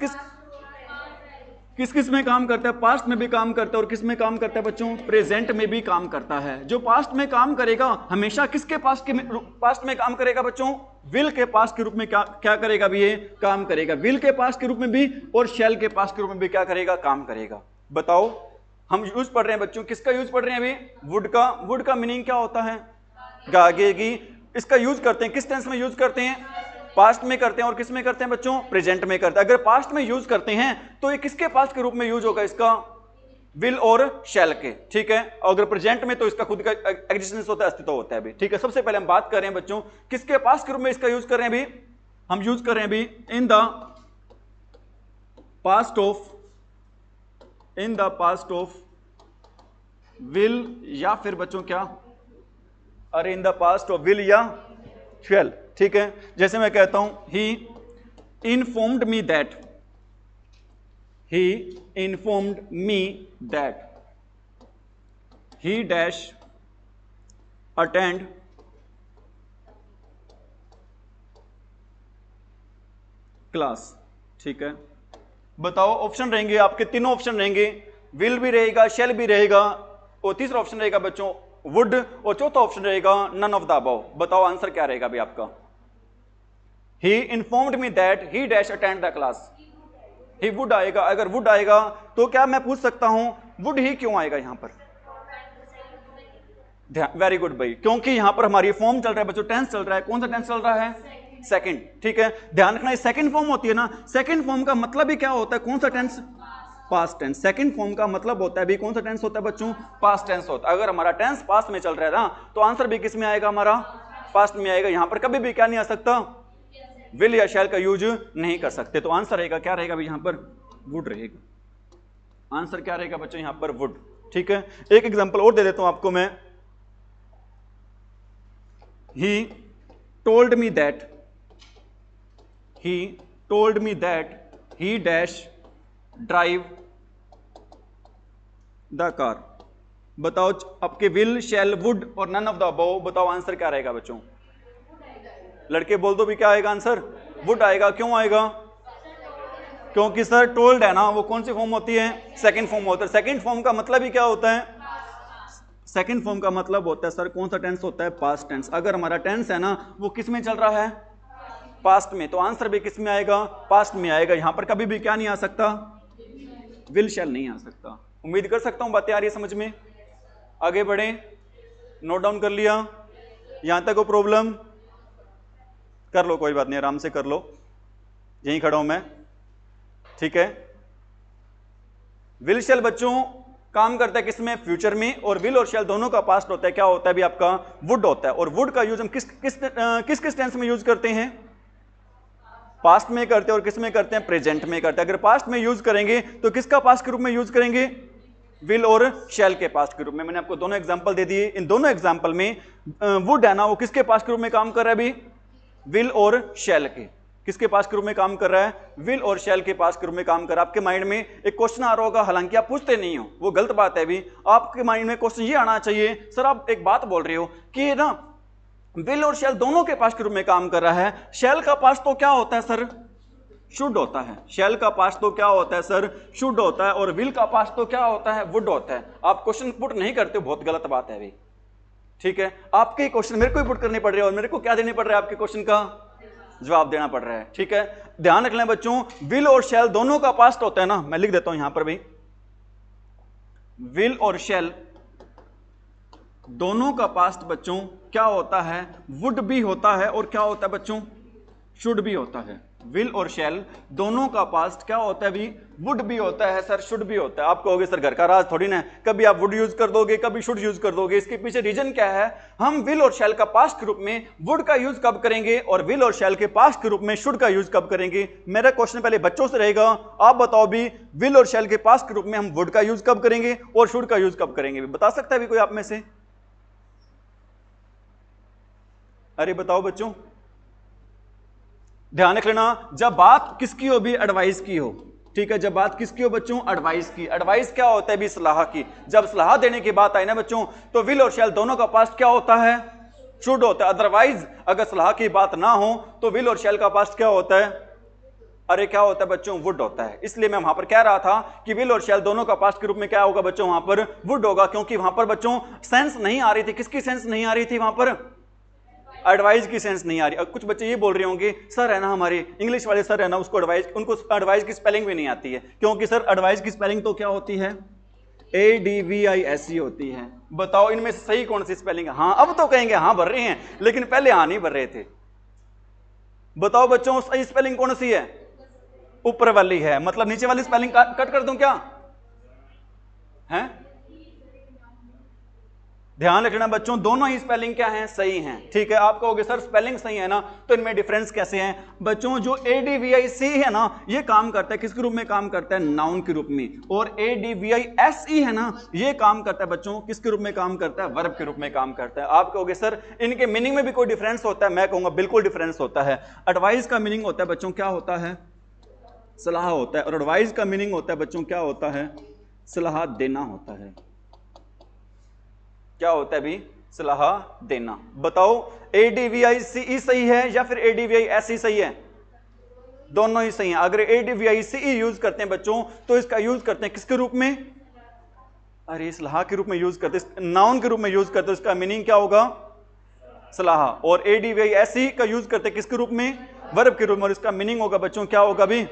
किस में काम करता है? पास्ट में भी काम करता है, और किस में काम करता है बच्चों? प्रेजेंट में भी काम करता है। जो पास्ट में काम करेगा हमेशा किसके पास्ट में काम करेगा बच्चों? विल के पास्ट के रूप में क्या करेगा भी? ये काम करेगा। विल के पास्ट के रूप में भी और शैल के पास्ट के रूप में भी क्या करेगा? काम करेगा। बताओ, हम यूज पढ़ रहे हैं बच्चों, किसका यूज पढ़ रहे हैं अभी? वुड का। वुड का मीनिंग क्या होता है? गागेगी। इसका यूज करते हैं किस टेंस में? यूज करते हैं पास्ट में करते हैं। और किस में करते हैं बच्चों? प्रेजेंट में करते हैं। अगर पास्ट में यूज करते हैं तो ये किसके पास्ट के रूप में यूज होगा? इसका विल और शैल के। ठीक है, अगर प्रेजेंट में तो इसका खुद का एग्जिस्टेंस होता है, अस्तित्व होता है अभी। ठीक है, सबसे पहले हम बात कर रहे हैं बच्चों किसके पास्ट के रूप में इसका यूज कर रहे हैं अभी? हम यूज कर रहे हैं अभी in the past of in the past of will या फिर बच्चों क्या, अरे in the past of will या शैल, ठीक है। जैसे मैं कहता हूं he informed me that, he informed me that he dash attend class, ठीक है। बताओ ऑप्शन रहेंगे आपके, तीनों ऑप्शन रहेंगे, विल भी रहेगा, शेल भी रहेगा, और तीसरा ऑप्शन रहेगा बच्चों वुड, और चौथा ऑप्शन रहेगा नन ऑफ द अबव। बताओ आंसर क्या रहेगा भाई आपका। He informed me that he dash attend the class, he would आएगा। अगर वुड आएगा तो क्या मैं पूछ सकता हूं वुड ही क्यों आएगा यहां पर? वेरी गुड भाई, क्योंकि यहां पर हमारी फॉर्म चल रहा है बच्चों, टेंस चल रहा है। कौन सा टेंस चल रहा है? सेकंड, ठीक है। ध्यान रखना, सेकंड फॉर्म होती है ना, सेकंड फॉर्म का मतलब ही क्या होता है? कौन सा tense? Past tense. Second form का मतलब होता है भी कौन सा टेंस होता है बच्चों? पास्ट टेंस होता है। अगर हमारा टेंस पास्ट में चल रहा है ना, तो आंसर भी किस में आएगा? हमारा पास्ट में आएगा। यहां पर कभी भी क्या नहीं आ सकता? विल या शैल का यूज नहीं कर सकते। तो आंसर रहेगा क्या रहेगा? यहां पर वुड रहेगा। आंसर क्या रहेगा बच्चों? यहां पर वुड, ठीक है। एक एग्जांपल और दे देता हूं आपको मैं। He told me that he dash drive the car। बताओ आपके विल, शैल, वुड और नन ऑफ द अबव, बताओ आंसर क्या रहेगा बच्चों? लड़के बोल दो भी, क्या आएगा आंसर? वुड आएगा। क्यों आएगा? क्योंकि सर टोल्ड है ना, वो कौन सी फॉर्म होती है? सेकंड फॉर्म होता है। सेकंड फॉर्म का मतलब ही क्या होता है? सेकंड फॉर्म का मतलब होता है सर कौन सा टेंस होता है? Past tense. अगर हमारा टेंस है ना वो किस में चल रहा है? पास्ट में, तो आंसर भी किस में आएगा? पास्ट में आएगा। यहां पर कभी भी क्या नहीं आ सकता? विल शैल नहीं आ सकता। उम्मीद कर सकता हूं बातें आ रही है समझ में। आगे बढ़े, नोट डाउन कर लिया? यहां तक को प्रॉब्लम? कर लो, कोई बात नहीं, आराम से कर लो, यहीं खड़ा हूं मैं, ठीक है। विल शैल बच्चों काम करता है किसमें? फ्यूचर में। और विल और शैल दोनों का पास्ट होता है, क्या होता है भी आपका? वुड होता है। और वुड का यूज हम किस टेंस में यूज करते हैं? पास्ट में करते हैं। और किस में करते हैं? प्रेजेंट में करते हैं। अगर पास्ट में यूज करेंगे तो किसका पास्ट के रूप में यूज करेंगे? विल और शैल के पास्ट के रूप में। मैंने आपको दोनों एग्जांपल दे दिए। इन दोनों एग्जांपल में वुड है ना वो किसके पास्ट के रूप में काम कर रहा है अभी? विल और शैल के। किसके पास के रूप में काम कर रहा है? विल और शैल के पास के रूप में काम कर रहा है। आपके माइंड में एक क्वेश्चन आ रहा होगा, हालांकि आप पूछते नहीं हो, वो गलत बात है। भी आपके माइंड में क्वेश्चन ये आना चाहिए, सर आप एक बात बोल रहे हो कि ना विल और शैल दोनों के पास के रूप में काम कर रहा है। शैल का पास तो क्या होता है सर? शुड होता है। शैल का पास तो क्या होता है सर? शुड होता है। और विल का पास तो क्या होता है? वुड होता है। आप क्वेश्चन पुट नहीं करते, बहुत गलत बात है भाई, ठीक है। आपके क्वेश्चन मेरे को ही पुट करने पड़ रहे हैं और मेरे को क्या देने पड़ रहा है? आपके क्वेश्चन का जवाब देना पड़ रहा है, ठीक है। ध्यान रख लें बच्चों, विल और शैल दोनों का पास्ट होता है ना, मैं लिख देता हूं यहां पर भी, विल और शैल दोनों का पास्ट बच्चों क्या होता है? वुड भी होता है। और क्या होता है बच्चों? शुड भी होता है। विल और शैल दोनों का पास्ट क्या होता है? भी वुड भी होता है सर, शुड भी होता है। आप कहोगे सर घर का राज थोड़ी ना, कभी आप वुड यूज कर दोगे, कभी शुड यूज कर दोगे। इसके पीछे रीजन क्या है? हम विल और शैल का पास्ट के रूप में वुड का यूज कब करेंगे और विल और शैल के पास्ट के रूप में शुड का यूज कब करेंगे? मेरा क्वेश्चन पहले बच्चों से रहेगा, आप बताओ भी विल और शैल के पास्ट के रूप में हम वुड का यूज कब करेंगे और शुड का यूज कब करेंगे? बता सकता है भी कोई आप में से? अरे बताओ बच्चों, ध्यान रख लेना, जब बात किसकी हो? भी एडवाइस की हो, ठीक है। जब बात किसकी हो बच्चों? एडवाइस की। एडवाइस क्या होता है? भी सलाह की। जब सलाह देने की बात आई ना बच्चों, तो विल और शैल दोनों का पास्ट क्या होता है? शुड होता है। अदरवाइज अगर सलाह की बात ना हो तो विल और शैल का पास्ट क्या होता है? अरे क्या होता है बच्चों? वुड होता है। इसलिए मैं वहां पर कह रहा था कि विल और शैल दोनों का पास्ट के रूप में क्या होगा बच्चों? वहां पर वुड होगा, क्योंकि वहां पर बच्चों सेंस नहीं आ रही थी। किसकी सेंस नहीं आ रही थी वहां पर? एडवाइस की सेंस नहीं आ रही। कुछ बच्चे ये बोल रहे होंगे सर है ना, हमारे इंग्लिश वाले सर है ना, उसको एडवाइस, उनको एडवाइस की स्पेलिंग भी नहीं आती है। क्योंकि सर एडवाइस की स्पेलिंग तो क्या होती है? ADVISE होती है। बताओ इनमें से सही कौन सी स्पेलिंग है? हाँ अब तो कहेंगे हाँ भर रहे हैं, लेकिन पहले हाँ नहीं भर रहे थे। बताओ बच्चों सही स्पेलिंग कौन सी है? ऊपर वाली है। मतलब नीचे वाली स्पेलिंग कट कर दूं क्या? है ध्यान रखना बच्चों, दोनों ही स्पेलिंग क्या हैं, सही हैं। ठीक है, आप कहोगे सर स्पेलिंग सही है ना, तो इनमें डिफरेंस कैसे हैं? बच्चों जो ADVIC है ना, ये काम करता है किसके रूप में काम करता है, नाउन के रूप में, और ADVISE है ना, ये काम करता है बच्चों किसके रूप में काम करता है, वर्ब के रूप में काम करता है। आप कहोगे सर इनके मीनिंग में भी कोई डिफरेंस होता है? मैं कहूंगा बिल्कुल डिफरेंस होता है। एडवाइस का मीनिंग होता है बच्चों क्या होता है, सलाह होता है, और एडवाइस का मीनिंग होता है बच्चों क्या होता है, सलाह देना होता है। क्या होता है भी, सलाह देना। बताओ ADVICE सही है या फिर ADVISE सही है? दोनों ही सही हैं। अगर ADVICE यूज करते हैं बच्चों तो इसका यूज करते हैं किसके रूप में, अरे सलाह के रूप में यूज करते हैं, नाउन के रूप में यूज करते हैं, इसका मीनिंग क्या होगा, सलाह। और ADVISE का यूज करते हैं किसके रूप में, वर्ब के रूप में, और इसका मीनिंग होगा बच्चों क्या होगा भी।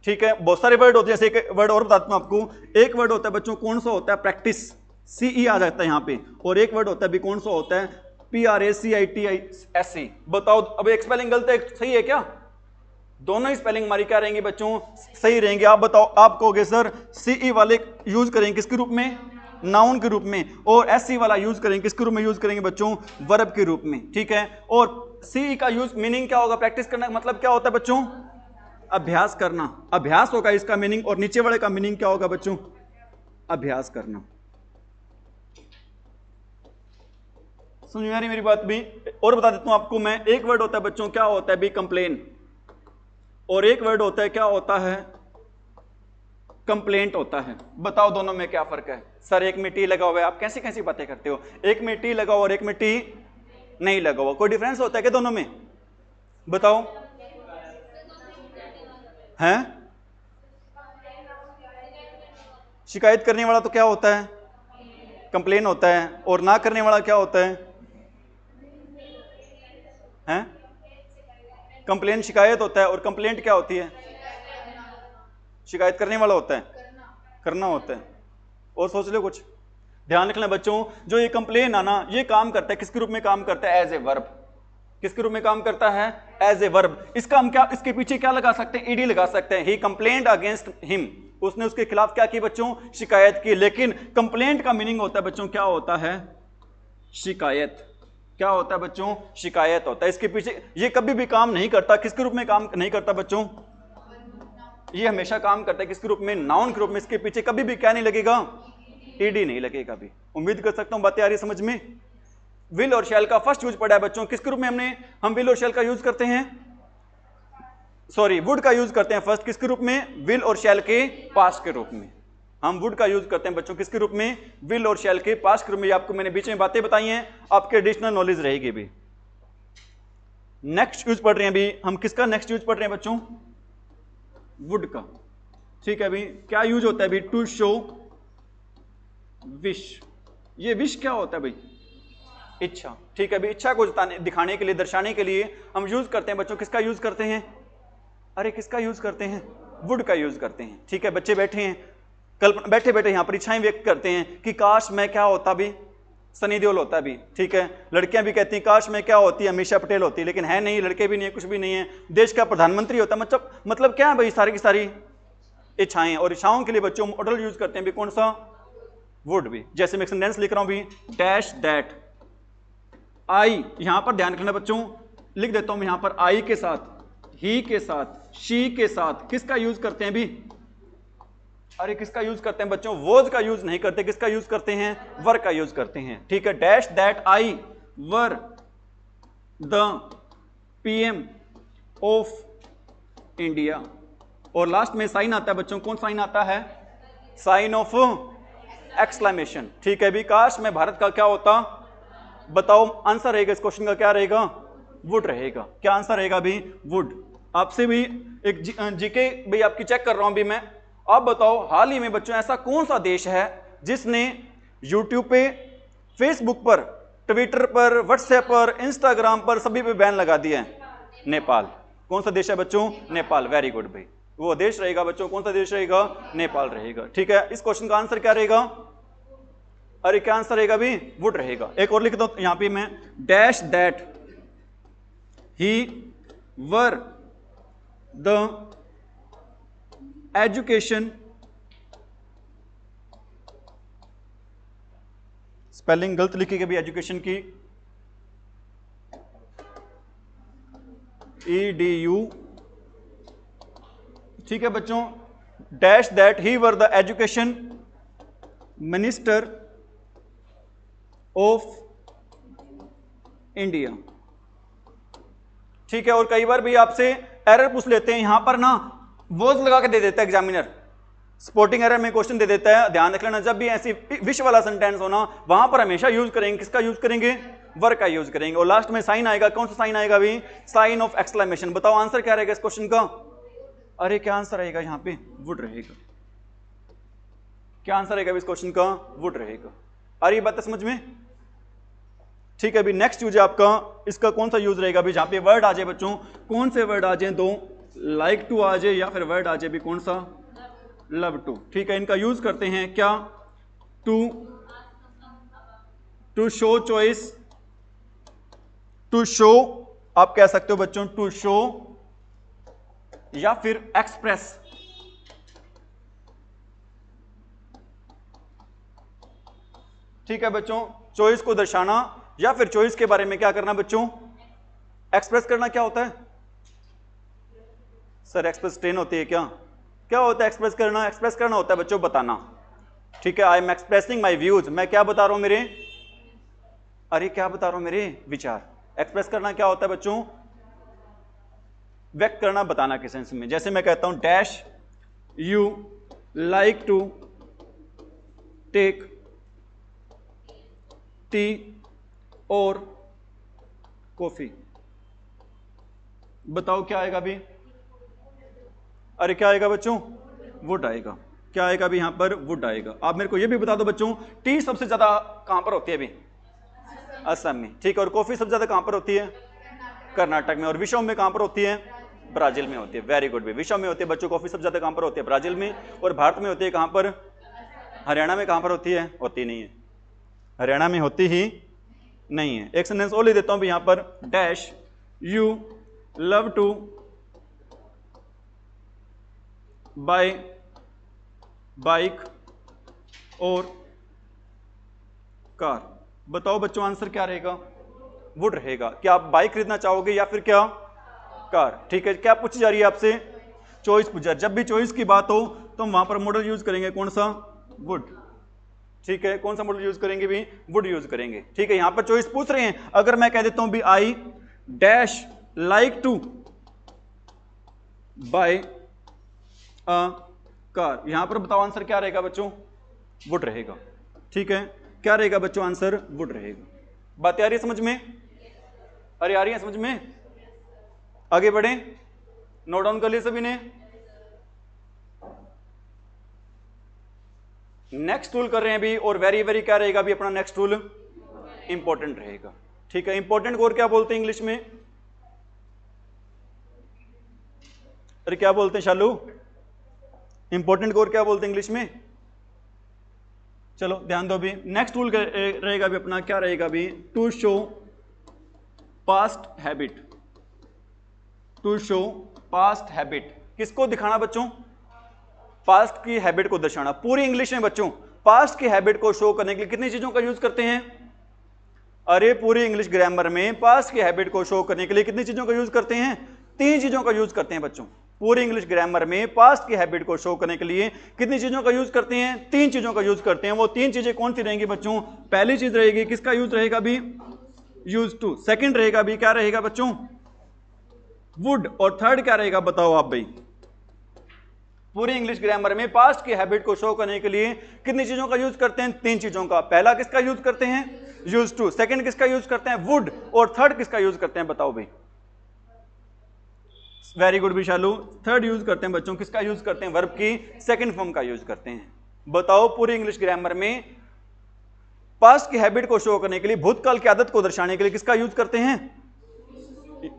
ठीक है, बहुत सारे वर्ड होते हैं, जैसे एक वर्ड और बताता हूं आपको। एक वर्ड होता है बच्चों कौन सा होता है, प्रैक्टिस, CE आ जाता है यहां पे, और एक वर्ड होता है भी कौन सा होता है, PRACITISE। बताओ अब एक स्पेलिंग गलत है, सही है क्या? दोनों ही स्पेलिंग हमारी क्या रहेंगी बच्चों, सही रहेंगे। आप बताओ, आप कहोगे सर CE वाले यूज करेंगे किसके रूप में, नाउन के रूप में, और SE वाला यूज करेंगे किसके रूप में, यूज करेंगे बच्चों, वर्ब के रूप में। ठीक है, और CE का यूज मीनिंग क्या होगा, प्रैक्टिस करना का मतलब क्या होता है बच्चों, अभ्यास करना, अभ्यास होगा इसका मीनिंग, और नीचे वाले का मीनिंग क्या होगा बच्चों, अभ्यास करना। समझ में आ रही मेरी बात भी? और बता देता हूं आपको मैं, एक वर्ड होता है बच्चों क्या होता है भी, कंप्लेन, और एक वर्ड होता है क्या होता है, कंप्लेंट होता है। बताओ दोनों में क्या फर्क है? सर एक में टी लगा हुआ है, आप कैसी कैसी बातें करते हो, एक में टी लगा हुआ और एक में टी नहीं लगा हुआ, कोई डिफरेंस होता है क्या दोनों में? बताओ हैं? शिकायत करने वाला तो क्या होता है, कंप्लेन होता है, और ना करने वाला क्या होता है, हैं? कंप्लेन शिकायत होता है, और कंप्लेंट क्या होती है, शिकायत करने वाला होता है, करना होता है। और सोच लो कुछ, ध्यान रखना बच्चों, जो ये कंप्लेन है ना, ये काम करता है किसके रूप में काम करता है, एज ए वर्ब। किसके रूप में काम करता है, एज ए वर्ब। इसका हम क्या, इसके पीछे क्या लगा सकते हैं, ईडी लगा सकते हैं। ही कंप्लेंट अगेंस्ट हिम, उसने उसके खिलाफ क्या की बच्चों, शिकायत की। लेकिन कंप्लेंट का मीनिंग होता है बच्चों क्या होता है, शिकायत। क्या होता है बच्चों, शिकायत होता है। इसके पीछे ये कभी भी काम नहीं करता, किसके रूप में काम नहीं करता बच्चों, ये हमेशा काम करता है किसके रूप में, नाउन के रूप में। इसके पीछे कभी भी क्या नहीं लगेगा, ईडी नहीं लगेगा भी। उम्मीद कर सकता हूं बातें आ रही समझ में। विल और शैल का फर्स्ट यूज पड़ा है बच्चों किसके रूप में, हम विल और शैल का यूज करते हैं, सॉरी वुड का यूज करते हैं फर्स्ट किसके रूप में, विल और शैल के पास्ट के रूप में। हम वुड का यूज करते हैं बच्चों किसके रूप में, विल और शैल के पास्ट के रूप में। आपको मैंने बीच में बातें बताई हैं, आपके एडिशनल नॉलेज रहेगी भी। नेक्स्ट यूज पढ़ रहे हैं अभी हम, किसका नेक्स्ट यूज पढ़ रहे हैं बच्चों, वुड का। ठीक है अभी क्या यूज होता है अभी, टू शो विश। ये विश क्या होता है भाई, इच्छा। ठीक है अभी इच्छा को दिखाने के लिए, दर्शाने के लिए हम यूज करते हैं बच्चों, किसका यूज करते हैं, अरे किसका यूज करते हैं, वुड का यूज करते हैं। ठीक है बच्चे बैठे हैं, कल्पना बैठे बैठे यहां पर इच्छाएं व्यक्त करते हैं कि काश मैं क्या होता भी, सनी देओल होता भी। ठीक है, लड़कियां भी कहती हैं काश मैं क्या होती, अमीषा पटेल होती, लेकिन है नहीं, लड़के भी नहीं है, कुछ भी नहीं है। देश का प्रधानमंत्री होता, मतलब क्या है भाई, सारी की सारी इच्छाएं। और इच्छाओं के लिए बच्चों मॉडल यूज करते हैं भी कौन सा, वुड भी। जैसे मैं सेंटेंस लिख रहा हूं भी, डैश दैट आई, यहां पर ध्यान रखना बच्चों, लिख देता हूं यहां पर आई के साथ, ही के साथ, शी के साथ किसका यूज करते हैं भी, अरे किसका यूज करते हैं बच्चों, वॉज का यूज नहीं करते, किसका यूज करते हैं, वर का यूज करते हैं। ठीक है, dash that I were the PM of India. और लास्ट में साइन आता है बच्चों, कौन साइन आता है, साइन ऑफ एक्सक्लेमेशन। ठीक है भी, काश मैं भारत का क्या होता, बताओ आंसर रहेगा इस क्वेश्चन का क्या रहेगा, वुड रहेगा। क्या आंसर रहेगा भी, वुड। आपसे भी एक जीके भी आपकी चेक कर रहा हूं भी मैं। आप बताओ हाल ही में बच्चों ऐसा कौन सा देश है जिसने यूट्यूब पे, फेसबुक पर, ट्विटर पर, व्हाट्सएप पर, इंस्टाग्राम पर सभी पे बैन लगा दिया है, नेपाल। कौन सा देश है बच्चों, नेपाल। वेरी गुड भाई, वो देश रहेगा बच्चों, कौन सा देश रहेगा, नेपाल रहेगा। ठीक है, इस क्वेश्चन का आंसर क्या रहेगा, अरे क्या आंसर रहेगा भी, वुड रहेगा। एक और लिख दो यहां पे मैं, dash that he were the education spelling गलत लिखी कभी एजुकेशन की, EDU, ठीक है बच्चों। Dash that he were the education minister of India, ठीक है। और कई बार भी आपसे एरर पूछ लेते हैं, यहां पर ना वॉज लगा के दे देता है एग्जामिनर, स्पोर्टिंग एरर में क्वेश्चन दे देता है। ध्यान रख लेना, जब भी ऐसी विश वाला सेंटेंस होना वहां पर हमेशा यूज करेंगे, किसका यूज करेंगे, वर्ब का यूज करेंगे। और लास्ट में साइन आएगा, कौन सा साइन आएगा भी, साइन ऑफ एक्सक्लेमेशन। बताओ आंसर क्या रहेगा इस क्वेश्चन का, अरे क्या आंसर रहेगा यहां पे, वुड रहेगा। क्या आंसर रहेगा इस क्वेश्चन का, वुड रहेगा। आ रही बात समझ में, ठीक है। अभी नेक्स्ट यूज है आपका, इसका कौन सा यूज रहेगा अभी, जहां पे वर्ड आ जाए बच्चों, कौन से वर्ड आ जाए, दो लाइक टू आ जाए या फिर वर्ड आ जाए भी कौन सा, लव टू, ठीक है। इनका यूज करते हैं क्या, to show choice, to show आप कह सकते हो बच्चों, टू शो या फिर एक्सप्रेस, ठीक है बच्चों। चॉइस को दर्शाना या फिर चॉइस के बारे में क्या करना बच्चों, एक्सप्रेस करना। क्या होता है सर, एक्सप्रेस ट्रेन होती है क्या, क्या होता है एक्सप्रेस करना, एक्सप्रेस करना होता है बच्चों बताना, ठीक है। I am expressing my views, मैं क्या बता रहा हूं मेरे, अरे क्या बता रहा हूं मेरे विचार। एक्सप्रेस करना क्या होता है बच्चों, व्यक्त करना, बताना के सेंस में। जैसे मैं कहता हूं dash you like to take tea और कॉफी, बताओ क्या आएगा अभी, अरे क्या आएगा बच्चों, वुड आएगा। क्या आएगा अभी यहां पर, वुड आएगा। आप मेरे को ये भी बता दो बच्चों, टी सबसे ज्यादा कहां पर होती है अभी, असम में, ठीक है। और कॉफी सबसे ज्यादा कहां पर होती है, कर्नाटक में। और विश्व में कहां पर होती है, ब्राजील में होती है। वेरी गुड भी, विश्व में होती है बच्चों कॉफी सबसे ज्यादा कहां पर होती है, ब्राजील में। और भारत में होती है कहां पर, हरियाणा में कहां पर होती है, होती नहीं है, हरियाणा में होती ही नहीं है। एक सेंटेंस और ले देता हूं यहां पर, dash you love to buy bike और कार, बताओ बच्चों आंसर क्या रहेगा, वुड रहेगा। क्या आप बाइक खरीदना चाहोगे या फिर क्या, कार, ठीक है। क्या पूछी जा रही है आपसे, चॉइस पूछा। जब भी चॉइस की बात हो तो हम वहां पर मॉडल यूज करेंगे कौन सा, वुड, ठीक है। कौन सा मॉडल यूज करेंगे भी, वुड यूज करेंगे, ठीक है। यहां पर चॉइस पूछ रहे हैं, अगर मैं कह देता हूं भी I dash like to buy a car, यहां पर बताओ आंसर क्या रहेगा बच्चों, वुड रहेगा, ठीक है। क्या रहेगा बच्चों आंसर, वुड रहेगा। बातें आ रही है समझ में, अरे आ रही है समझ में, आगे बढ़े, नोट डाउन कर लिया सभी ने। नेक्स्ट टूल कर रहे हैं अभी, और वेरी वेरी क्या रहेगा अभी अपना नेक्स्ट टूल, इंपॉर्टेंट रहेगा, ठीक है। इंपॉर्टेंट को और क्या बोलते हैं इंग्लिश में, अरे क्या बोलते हैं शालू, इंपॉर्टेंट को और क्या बोलते हैं इंग्लिश में, चलो ध्यान दो अभी। नेक्स्ट टूल रहेगा अभी अपना, क्या रहेगा अभी, to show past habit, to show past habit, किसको दिखाना बच्चों, पास्ट की हैबिट को दर्शाना। पूरी इंग्लिश में बच्चों पास्ट की हैबिट को शो करने के लिए कितनी चीजों का यूज करते हैं, अरे पूरी इंग्लिश ग्रामर में पास्ट की हैबिट को शो करने के लिए कितनी चीजों का यूज करते हैं, तीन चीजों का यूज करते हैं बच्चों। पूरी इंग्लिश ग्रामर में पास्ट की हैबिट को शो करने के लिए कितनी चीजों का यूज करते हैं, तीन चीजों का यूज करते हैं। वो तीन चीजें कौन सी रहेंगी बच्चों, पहली चीज रहेगी किसका यूज रहेगा अभी, यूज टू। सेकंड रहेगा अभी क्या रहेगा बच्चों, वुड। और थर्ड क्या रहेगा बताओ आप भाई, पूरी इंग्लिश ग्रामर में पास्ट की हैबिट को शो करने के लिए कितनी चीजों का यूज करते हैं, तीन चीजों का। पहला किसका यूज करते हैं, यूज टू। सेकंड किसका यूज करते हैं, वुड। और थर्ड किसका यूज करते हैं बताओ भाई, वेरी गुड विशालू, थर्ड यूज करते हैं बच्चों, किसका यूज करते हैं, वर्ब की सेकंड फॉर्म का यूज करते हैं। बताओ पूरी इंग्लिश ग्रामर में पास्ट की हैबिट को शो करने के लिए, भूतकाल की आदत को दर्शाने के लिए किसका यूज करते हैं,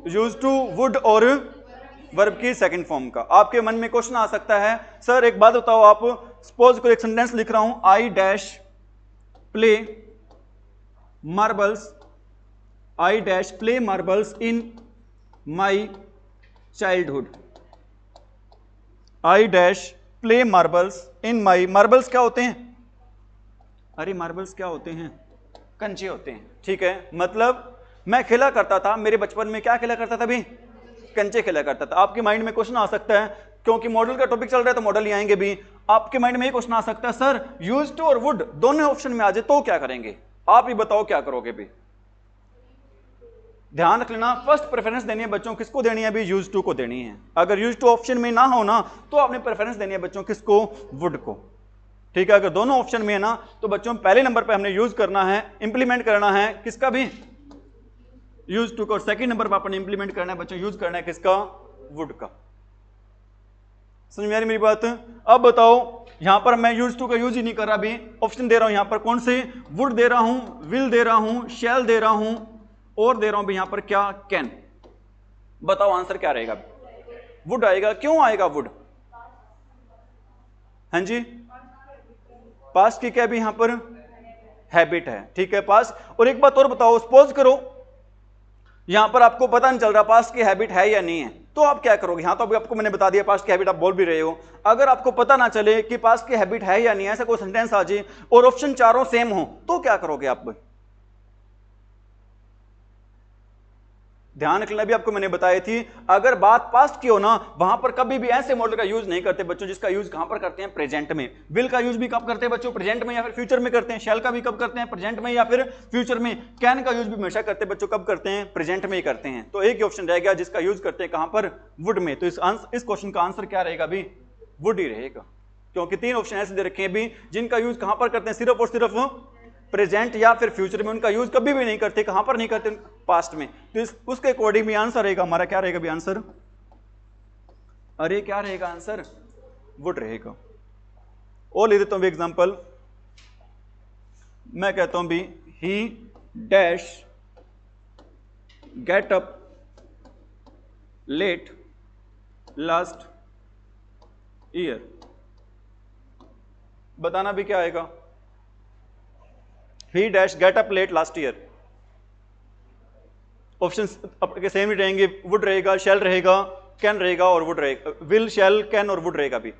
यूज टू, वुड और वर्ब की सेकंड फॉर्म का। आपके मन में क्वेश्चन आ सकता है, सर एक बात बताओ आप, सपोज को एक सेंटेंस लिख रहा हूं, I dash play marbles, I dash play marbles in my childhood, I dash play marbles in my, marbles क्या होते हैं, अरे मार्बल्स क्या होते हैं, कंचे होते हैं। ठीक है, मतलब मैं खेला करता था, मेरे बचपन में क्या खेला करता था भी, कंचे खेला करता था। आपके माइंड में क्वेश्चन आ सकता है, क्योंकि मॉडल का टॉपिक चल रहा है तो मॉडल ही आएंगे भी, आपके माइंड में ये क्वेश्चन आ सकता है सर यूज्ड टू और वुड दोनों ऑप्शन में आ जाए तो क्या करेंगे, आप ही बताओ क्या करोगे भी। ध्यान रख लेना, फर्स्ट प्रेफरेंस देनी है बच्चों किसको देनी है अभी, यूज्ड टू को देनी है। अगर यूज्ड टू ऑप्शन में ना हो ना तो आपने प्रेफरेंस देनी है बच्चों किसको, वुड को। ठीक है, अगर दोनों ऑप्शन में है ना तो बच्चों पहले नंबर पे हमने यूज करना है, इंप्लीमेंट करना है किसका भी, यूज टू का, और सेकंड नंबर पर आपने इंप्लीमेंट करना है बच्चों, यूज करना है किसका, वुड का। समझ में आ रही मेरी बात। अब बताओ यहां पर मैं यूज टू का यूज ही नहीं कर रहा, अभी ऑप्शन दे रहा हूं यहां पर कौन से, वुड दे रहा हूं, विल दे रहा हूं, शैल दे रहा हूं, और दे रहा हूं भी यहां पर क्या, कैन। बताओ आंसर क्या रहेगा, वुड आएगा। क्यों आएगा वुड, हाँ जी, पास्ट की क्या भी यहां पर हैबिट है। ठीक है, पास्ट। और एक बात और बताओ, सपोज करो यहां पर आपको पता नहीं चल रहा पास्ट की हैबिट है या नहीं है, तो आप क्या करोगे। यहां तो अभी आपको मैंने बता दिया पास्ट की हैबिट, आप बोल भी रहे हो। अगर आपको पता ना चले कि पास्ट की हैबिट है या नहीं, ऐसा कोई सेंटेंस आ जाए और ऑप्शन चारों सेम हो, तो क्या करोगे आप। ध्यान रखना, भी आपको मैंने बताई थी, अगर बात पास्ट की हो ना, वहां पर कभी भी ऐसे मॉडल का यूज नहीं करते बच्चों जिसका यूज कहां पर करते हैं, प्रेजेंट में। विल का यूज भी कब करते हैं बच्चों, प्रेजेंट में या फिर फ्यूचर में करते हैं। शैल का भी कब करते हैं, प्रेजेंट में या फिर फ्यूचर में। कैन का यूज भी हमेशा करते हैं बच्चों, कब करते हैं, प्रेजेंट में ही करते हैं। तो एक ही ऑप्शन रह गया जिसका यूज करते हैं कहां पर, वुड में। तो इस क्वेश्चन का आंसर क्या रहेगा भी, वुड ही रहेगा, क्योंकि तीन ऑप्शन ऐसे दे रखे हैं भी जिनका यूज कहां पर करते हैं, सिर्फ और सिर्फ प्रेजेंट या फिर फ्यूचर में। उनका यूज कभी भी नहीं करते, कहां पर नहीं करते, पास्ट में। तो उसके अकॉर्डिंग भी आंसर रहेगा हमारा, क्या रहेगा भी आंसर, अरे क्या रहेगा आंसर, वुड रहेगा। और ले देता हूं भी एग्जांपल, मैं कहता हूं भी he dash get up late last year. बताना भी क्या आएगा, he dash get up late last year. Option आपके सेम ही रहेंगे, वुड रहेगा, शैल रहेगा, कैन रहेगा और वुड रहेगा। विल, शैल, कैन और वुड रहेगा भी,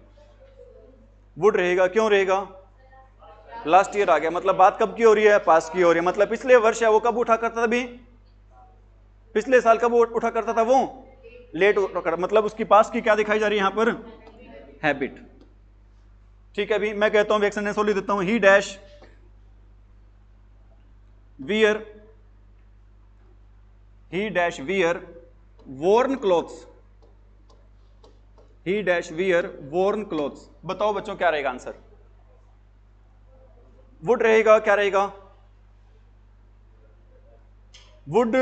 वुड रहेगा। क्यों रहेगा, लास्ट ईयर आ गया, मतलब बात कब की हो रही है, पास्ट की हो रही है। मतलब पिछले वर्ष है वो कब उठा करता था भी, पिछले साल कब उठा करता था वो, लेट उठा करता, मतलब उसकी पास्ट की क्या दिखाई जा रही है यहां पर, हैबिट। ठीक है, अभी मैं कहता हूं एक सेंटेंस और लिख देता हूं, ही dash wear, he dash wear worn clothes, he dash wear worn clothes। बताओ बच्चों क्या रहेगा आंसर, वुड रहेगा, क्या रहेगा, वुड,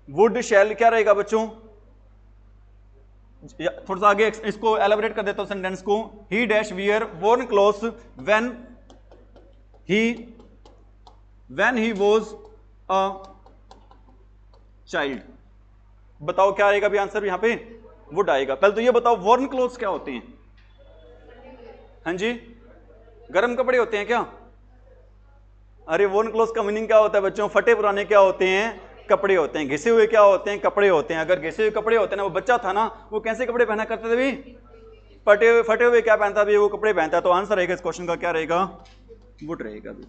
वुड, शैल, क्या रहेगा बच्चों, थोड़ा सा आगे इसको एलाबोरेट कर देता हूं सेंटेंस को, ही dash wear worn clothes when he was a child. बताओ क्या आएगा भी आंसर यहां पे, वुड आएगा। पहले तो ये बताओ वॉर्न क्लोथ्स क्या होते हैं, हाँ जी, गर्म कपड़े होते हैं क्या। अरे वॉर्न क्लोथ्स का मीनिंग क्या होता है बच्चों, फटे पुराने क्या होते हैं, कपड़े होते हैं। घिसे हुए क्या होते हैं, कपड़े होते हैं। अगर घिसे हुए कपड़े होते हैं ना, वो बच्चा था ना, वो कैसे कपड़े पहना करते थे भी, फटे हुए क्या पहनता भी, वो कपड़े पहनता। तो आंसर रहेगा इस क्वेश्चन का, क्या रहेगा, वुड रहेगा भी।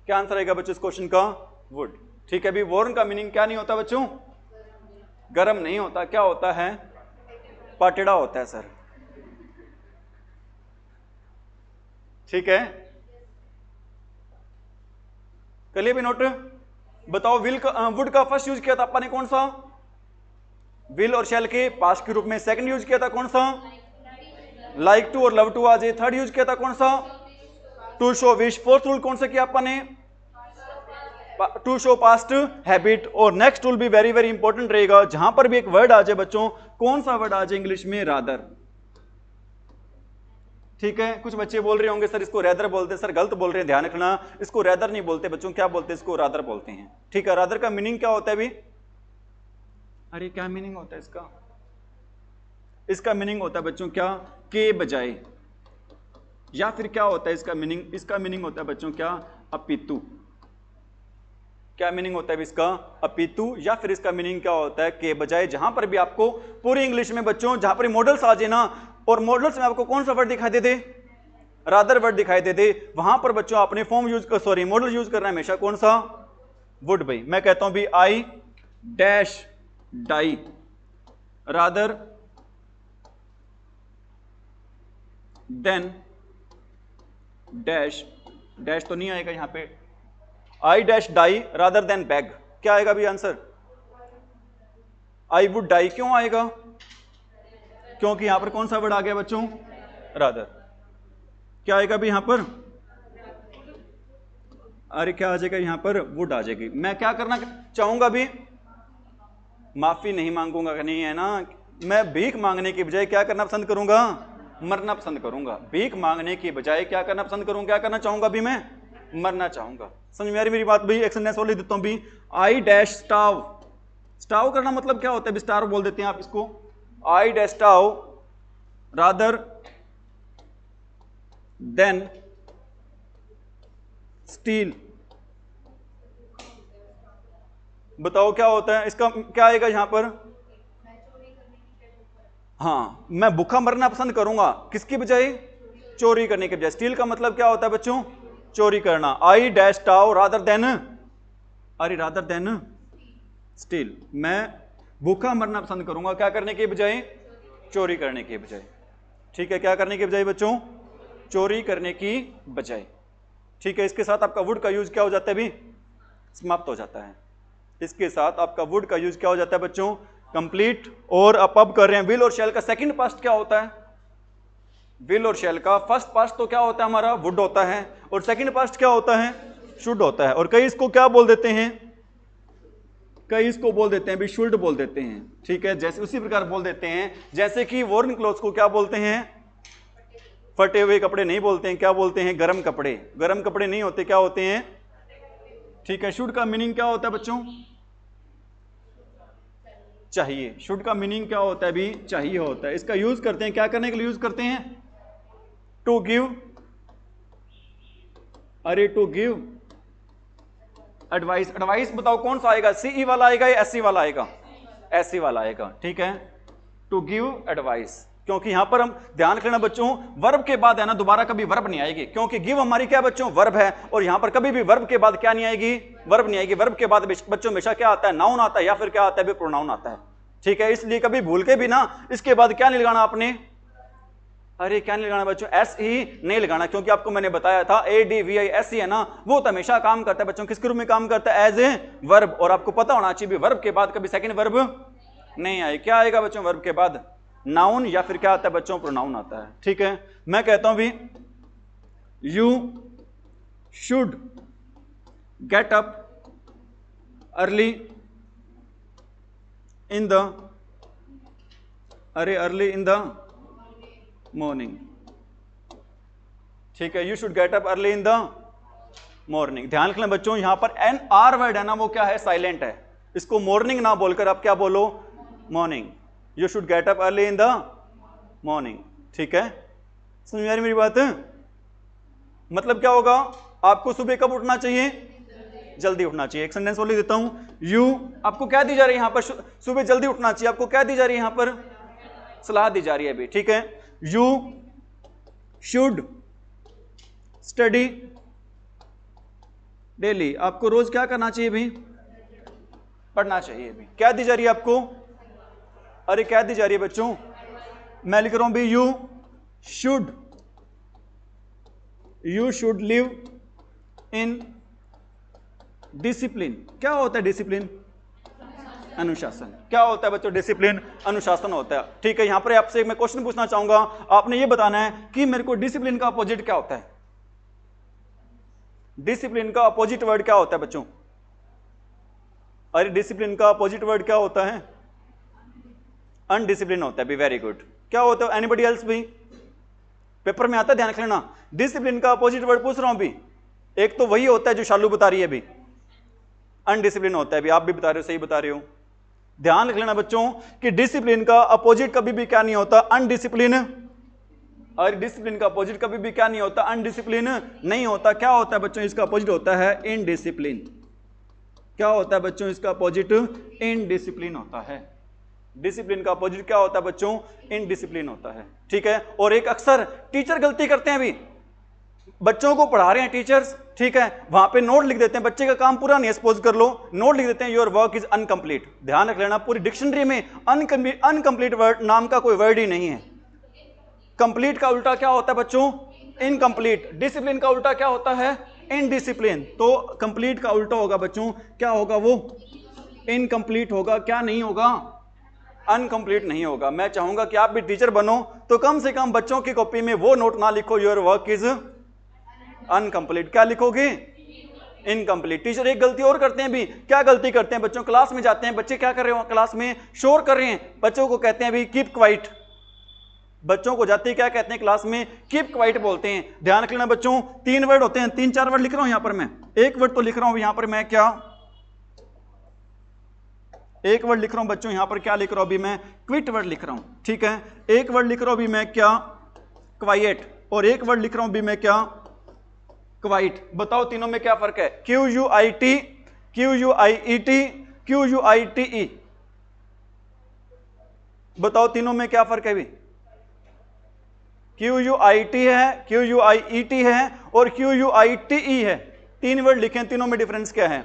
क्या आंसर रहेगा बच्चों इस क्वेश्चन का, वुड। ठीक है, अभी वॉर्न का मीनिंग क्या नहीं होता बच्चों, गर्म नहीं होता, क्या होता है, पाटेड़ा होता है सर। ठीक है, कलिए भी नोट। बताओ विल का, वुड का फर्स्ट यूज किया था अपन ने कौन सा, विल और शैल के पास्ट के रूप में। सेकंड यूज किया था कौन सा, लाइक टू और लव टू आ जाए। थर्ड यूज किया था कौन सा, to show wish. Fourth rule कौन सा किया अपन ने, टू शो पास्ट हैबिट। और नेक्स्ट रूल भी वेरी वेरी इंपॉर्टेंट रहेगा, जहां पर भी एक वर्ड आ जाए बच्चों, कौन सा वर्ड आ जाए इंग्लिश में, रादर। ठीक है, कुछ बच्चे बोल रहे होंगे सर इसको रैदर बोलते हैं, सर गलत बोल रहे हैं, ध्यान रखना, इसको रैदर नहीं बोलते बच्चों, क्या बोलते हैं इसको, रादर बोलते हैं। ठीक है, रादर का मीनिंग क्या होता है अभी, अरे क्या मीनिंग होता है इसका, इसका मीनिंग होता है बच्चों क्या, के बजाय, या फिर क्या होता है इसका मीनिंग, इसका मीनिंग होता है बच्चों क्या, अपितु। क्या मीनिंग होता है इसका, अपितु, या फिर इसका मीनिंग क्या होता है, के बजाय। जहां पर भी आपको पूरी इंग्लिश में बच्चों, जहां पर मॉडल्स आ जाए ना, और मॉडल्स में आपको कौन सा वर्ड दिखाई दे दे, रादर वर्ड दिखाई दे दे, वहां पर बच्चों आपने फॉर्म यूज कर, सॉरी मॉडल यूज करना है हमेशा कौन सा, वुड भाई। मैं कहता हूं भी I dash die rather than dash, dash तो नहीं आएगा यहां पे, I dash die rather than beg, क्या आएगा भी आंसर, आई वुड डाई। क्यों आएगा, क्योंकि यहां पर कौन सा वर्ड आ गया बच्चों, रादर। क्या आएगा भी यहां पर, अरे क्या आ जाएगा यहां पर, वुड आ जाएगी। मैं क्या करना चाहूंगा भी, माफी नहीं मांगूंगा, नहीं है ना, मैं भीख मांगने की बजाय क्या करना पसंद करूंगा, मरना पसंद करूंगा। भीख मांगने की बजाय क्या करना पसंद करूंगा, क्या करना चाहूंगा भी मैं, मरना चाहूंगा। समझ में आ रही मेरी बात भी, एक सेंटेंस और लिख देता हूं भी, आई डैश स्टाव, स्टाव करना मतलब क्या होता है, स्टार बोल देते हैं आप इसको, I dash starve rather than steal. बताओ क्या होता है इसका, क्या आएगा यहां पर, हाँ मैं भूखा मरना पसंद करूंगा, किसकी बजाय, चोरी करने के बजाय। स्टील का मतलब क्या होता है बच्चों, चोरी करना। I dash tau rather than, अरे रादर देन स्टील, मैं भूखा मरना पसंद करूंगा क्या करने के बजाय, चोरी करने के बजाय। ठीक है, क्या करने के बजाय बच्चों, चोरी करने की बजाय। ठीक है, इसके साथ आपका वुड का यूज क्या हो जाता है भी, समाप्त हो जाता है। इसके साथ आपका वुड का यूज क्या हो जाता है बच्चों, कंप्लीट। और अब कर रहे हैं विल और शैल का सेकंड पास्ट क्या होता है, विल और शैल का फर्स्ट पास्ट तो क्या होता है हमारा, वुड होता है, और सेकंड पास्ट क्या होता है, शुड होता है। और कई इसको क्या बोल देते हैं, कई इसको बोल देते हैं भी शुड बोल देते हैं। ठीक है, जैसे उसी प्रकार बोल देते हैं, जैसे कि वॉर्न क्लोथ्स को क्या बोलते हैं, फटे हुए कपड़े नहीं बोलते हैं, क्या बोलते हैं, गर्म कपड़े। गर्म कपड़े नहीं होते, क्या होते हैं। ठीक है, शुड का मीनिंग क्या होता है बच्चों, चाहिए। शुड का मीनिंग क्या होता है भी, चाहिए होता है। इसका यूज करते हैं क्या करने के लिए यूज करते हैं, टू गिव, अरे टू गिव एडवाइस। एडवाइस बताओ कौन सा आएगा, सीई वाला आएगा या एससी वाला आएगा, एससी वाला आएगा। ठीक है, टू गिव एडवाइस, क्योंकि यहां पर हम ध्यान रखना बच्चों, वर्ब के बाद है ना दोबारा कभी वर्ब नहीं आएगी, क्योंकि गिव हमारी क्या बच्चों, वर्ब है, और यहां पर कभी भी वर्ब के बाद क्या नहीं आएगी, वर्ब नहीं आएगी। वर्ब के बाद बच्चों हमेशा क्या आता है, नाउन आता है, या फिर क्या आता है, प्रोनाउन आता है। ठीक है, इसलिए कभी भूल के भी ना इसके बाद क्या नहीं लगाना आपने, अरे क्या नहीं लगाना बच्चों, एस ही नहीं लगाना, क्योंकि आपको मैंने बताया था ADVI है ना, वो तो हमेशा काम करता है बच्चों, किसके रूप में काम करता है, एज ए वर्ब। और आपको पता होना चाहिए वर्ब के बाद कभी सेकंड वर्ब नहीं आए। क्या आएगा बच्चों वर्ब के बाद, नाउन, या फिर क्या आता है बच्चों, प्रोनाउन आता है। ठीक है, मैं कहता हूं भी you should get up early in the, अरे अर्ली इन द मॉर्निंग। ठीक है, you should get up early in the morning. ध्यान रखना बच्चों, यहां पर एन आर वर्ड है ना, वो क्या है, साइलेंट है। इसको मॉर्निंग ना बोलकर आप क्या बोलो, morning. You should get up early in the morning. ठीक है, समझ में आ रही मेरी बात, मतलब क्या होगा, आपको सुबह कब उठना चाहिए, जल्दी उठना चाहिए। एक सेंटेंस और लिख देता हूं, यू, आपको क्या दी जा रही है यहां पर, सुबह जल्दी उठना चाहिए, आपको क्या दी जा रही है यहां पर, सलाह दी जा रही है अभी। ठीक है, यू शुड स्टडी डेली, आपको रोज क्या करना चाहिए भी, पढ़ना चाहिए भी। क्या दी जा रही है आपको, अरे क्या दी जा रही है बच्चों, मैं लिख रहा हूं भी you should live in discipline. क्या होता है डिसिप्लिन, अनुशासन। क्या होता है बच्चों, डिसिप्लिन अनुशासन होता है। ठीक है, यहां पर आपसे मैं क्वेश्चन पूछना चाहूंगा, आपने ये बताना है कि मेरे को डिसिप्लिन का अपोजिट क्या होता है। डिसिप्लिन का अपोजिट वर्ड क्या होता है बच्चों, अरे डिसिप्लिन का अपोजिट वर्ड क्या होता है, अनडिसिप्लिन होता है भी। वेरी गुड, क्या होता है, एनीबॉडी एल्स भी, पेपर में आता है, ध्यान रखना। डिसिप्लिन का अपोजिट वर्ड पूछ रहा हूं भी, एक तो वही होता है जो शालू बता रही है भी, अनडिसिप्लिन होता है भी, आप भी बता रहे हो, सही बता रहे हो। ध्यान रख लेना बच्चों कि डिसिप्लिन का अपोजिट कभी भी क्या नहीं होता, अनडिसिप्लिन। और डिसिप्लिन का अपोजिट कभी भी क्या नहीं होता, अनडिसिप्लिन नहीं होता। क्या होता है बच्चों, इसका अपोजिट होता है इनडिसिप्लिन। क्या होता है बच्चों, इसका अपोजिट इनडिसिप्लिन होता है। डिसिप्लिन का अपोजिट क्या होता है बच्चों, इनडिसिप्लिन होता है। ठीक है, और एक अक्सर टीचर गलती करते हैं भी, बच्चों को पढ़ा रहे हैं टीचर्स, ठीक है, वहां पे नोट लिख देते हैं, बच्चे का काम पूरा नहीं है, सपोज कर लो, नोट लिख देते हैं योर वर्क इज अनकंप्लीट। ध्यान रख लेना, पूरी डिक्शनरी में अनकंप्लीट वर्ड नाम का कोई वर्ड ही नहीं है। कंप्लीट का उल्टा क्या होता है बच्चों? इनकंप्लीट। डिसिप्लिन का उल्टा क्या होता है? इनडिसिप्लिन। तो कंप्लीट का उल्टा होगा बच्चों, क्या होगा वो? इनकंप्लीट होगा। क्या नहीं होगा? अनकंप्लीट नहीं होगा। मैं चाहूंगा कि आप भी टीचर बनो तो कम से कम बच्चों की कॉपी में वो नोट ना लिखो योर वर्क इज अनकंप्लीट। क्या लिखोगे? इनकंप्लीट। टीचर एक गलती और करते हैं भी। क्या गलती करते हैं बच्चों? क्लास में जाते हैं, बच्चे क्या कर रहे हो क्लास में? शोर कर रहे हैं, बच्चों को कहते हैं भी कीप क्वाइट। बच्चों को जाते क्या कहते हैं क्लास में? कीप क्वाइट बोलते हैं। ध्यान रखना बच्चों, 3 वर्ड होते हैं, 3-4 वर्ड लिख रहा हूं यहां पर मैं, एक वर्ड तो लिख रहा हूं यहां पर मैं, क्या एक वर्ड लिख रहा हूं बच्चों यहां पर, क्या लिख रहा हूं अभी मैं? क्विट वर्ड लिख रहा हूं, ठीक है। एक वर्ड लिख रहा हूं अभी मैं, क्या? क्वाइट। और एक वर्ड लिख रहा हूं अभी मैं, क्या? क्वाइट। बताओ तीनों में क्या फर्क है? QUIT, QUIET, QUITE। बताओ तीनों में क्या फर्क है अभी? QUIT है, QUIET है और QUITE है। 3 वर्ड लिखे, तीनों में डिफरेंस क्या है?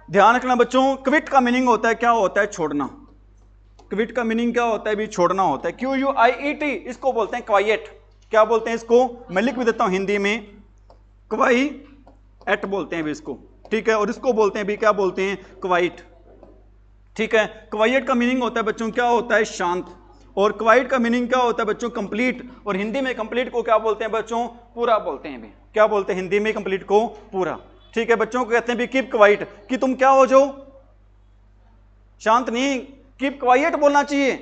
ध्यान रखना बच्चों, क्विट का मीनिंग होता है, क्या होता है? छोड़ना। क्विट का मीनिंग क्या होता है? भी छोड़ना होता है। QUIET इसको बोलते हैं क्वाइट। क्या बोलते हैं इसको? मैं लिख भी देता हूं हिंदी में, क्वाइट बोलते हैं भी इसको, ठीक है। और इसको बोलते हैं भी, क्या बोलते हैं? क्वाइट, ठीक है। क्वाइट का मीनिंग होता है बच्चों, क्या होता है? शांत। और क्वाइट का मीनिंग क्या होता है बच्चों? कंप्लीट। और हिंदी में कंप्लीट को क्या बोलते हैं बच्चों? पूरा बोलते हैं भी। क्या बोलते हैं हिंदी में कंप्लीट को? पूरा, ठीक है। बच्चों को कहते हैं भी कीप क्वाइट, कि तुम क्या हो जाओ? शांत नहीं, कीप क्वाइट बोलना चाहिए।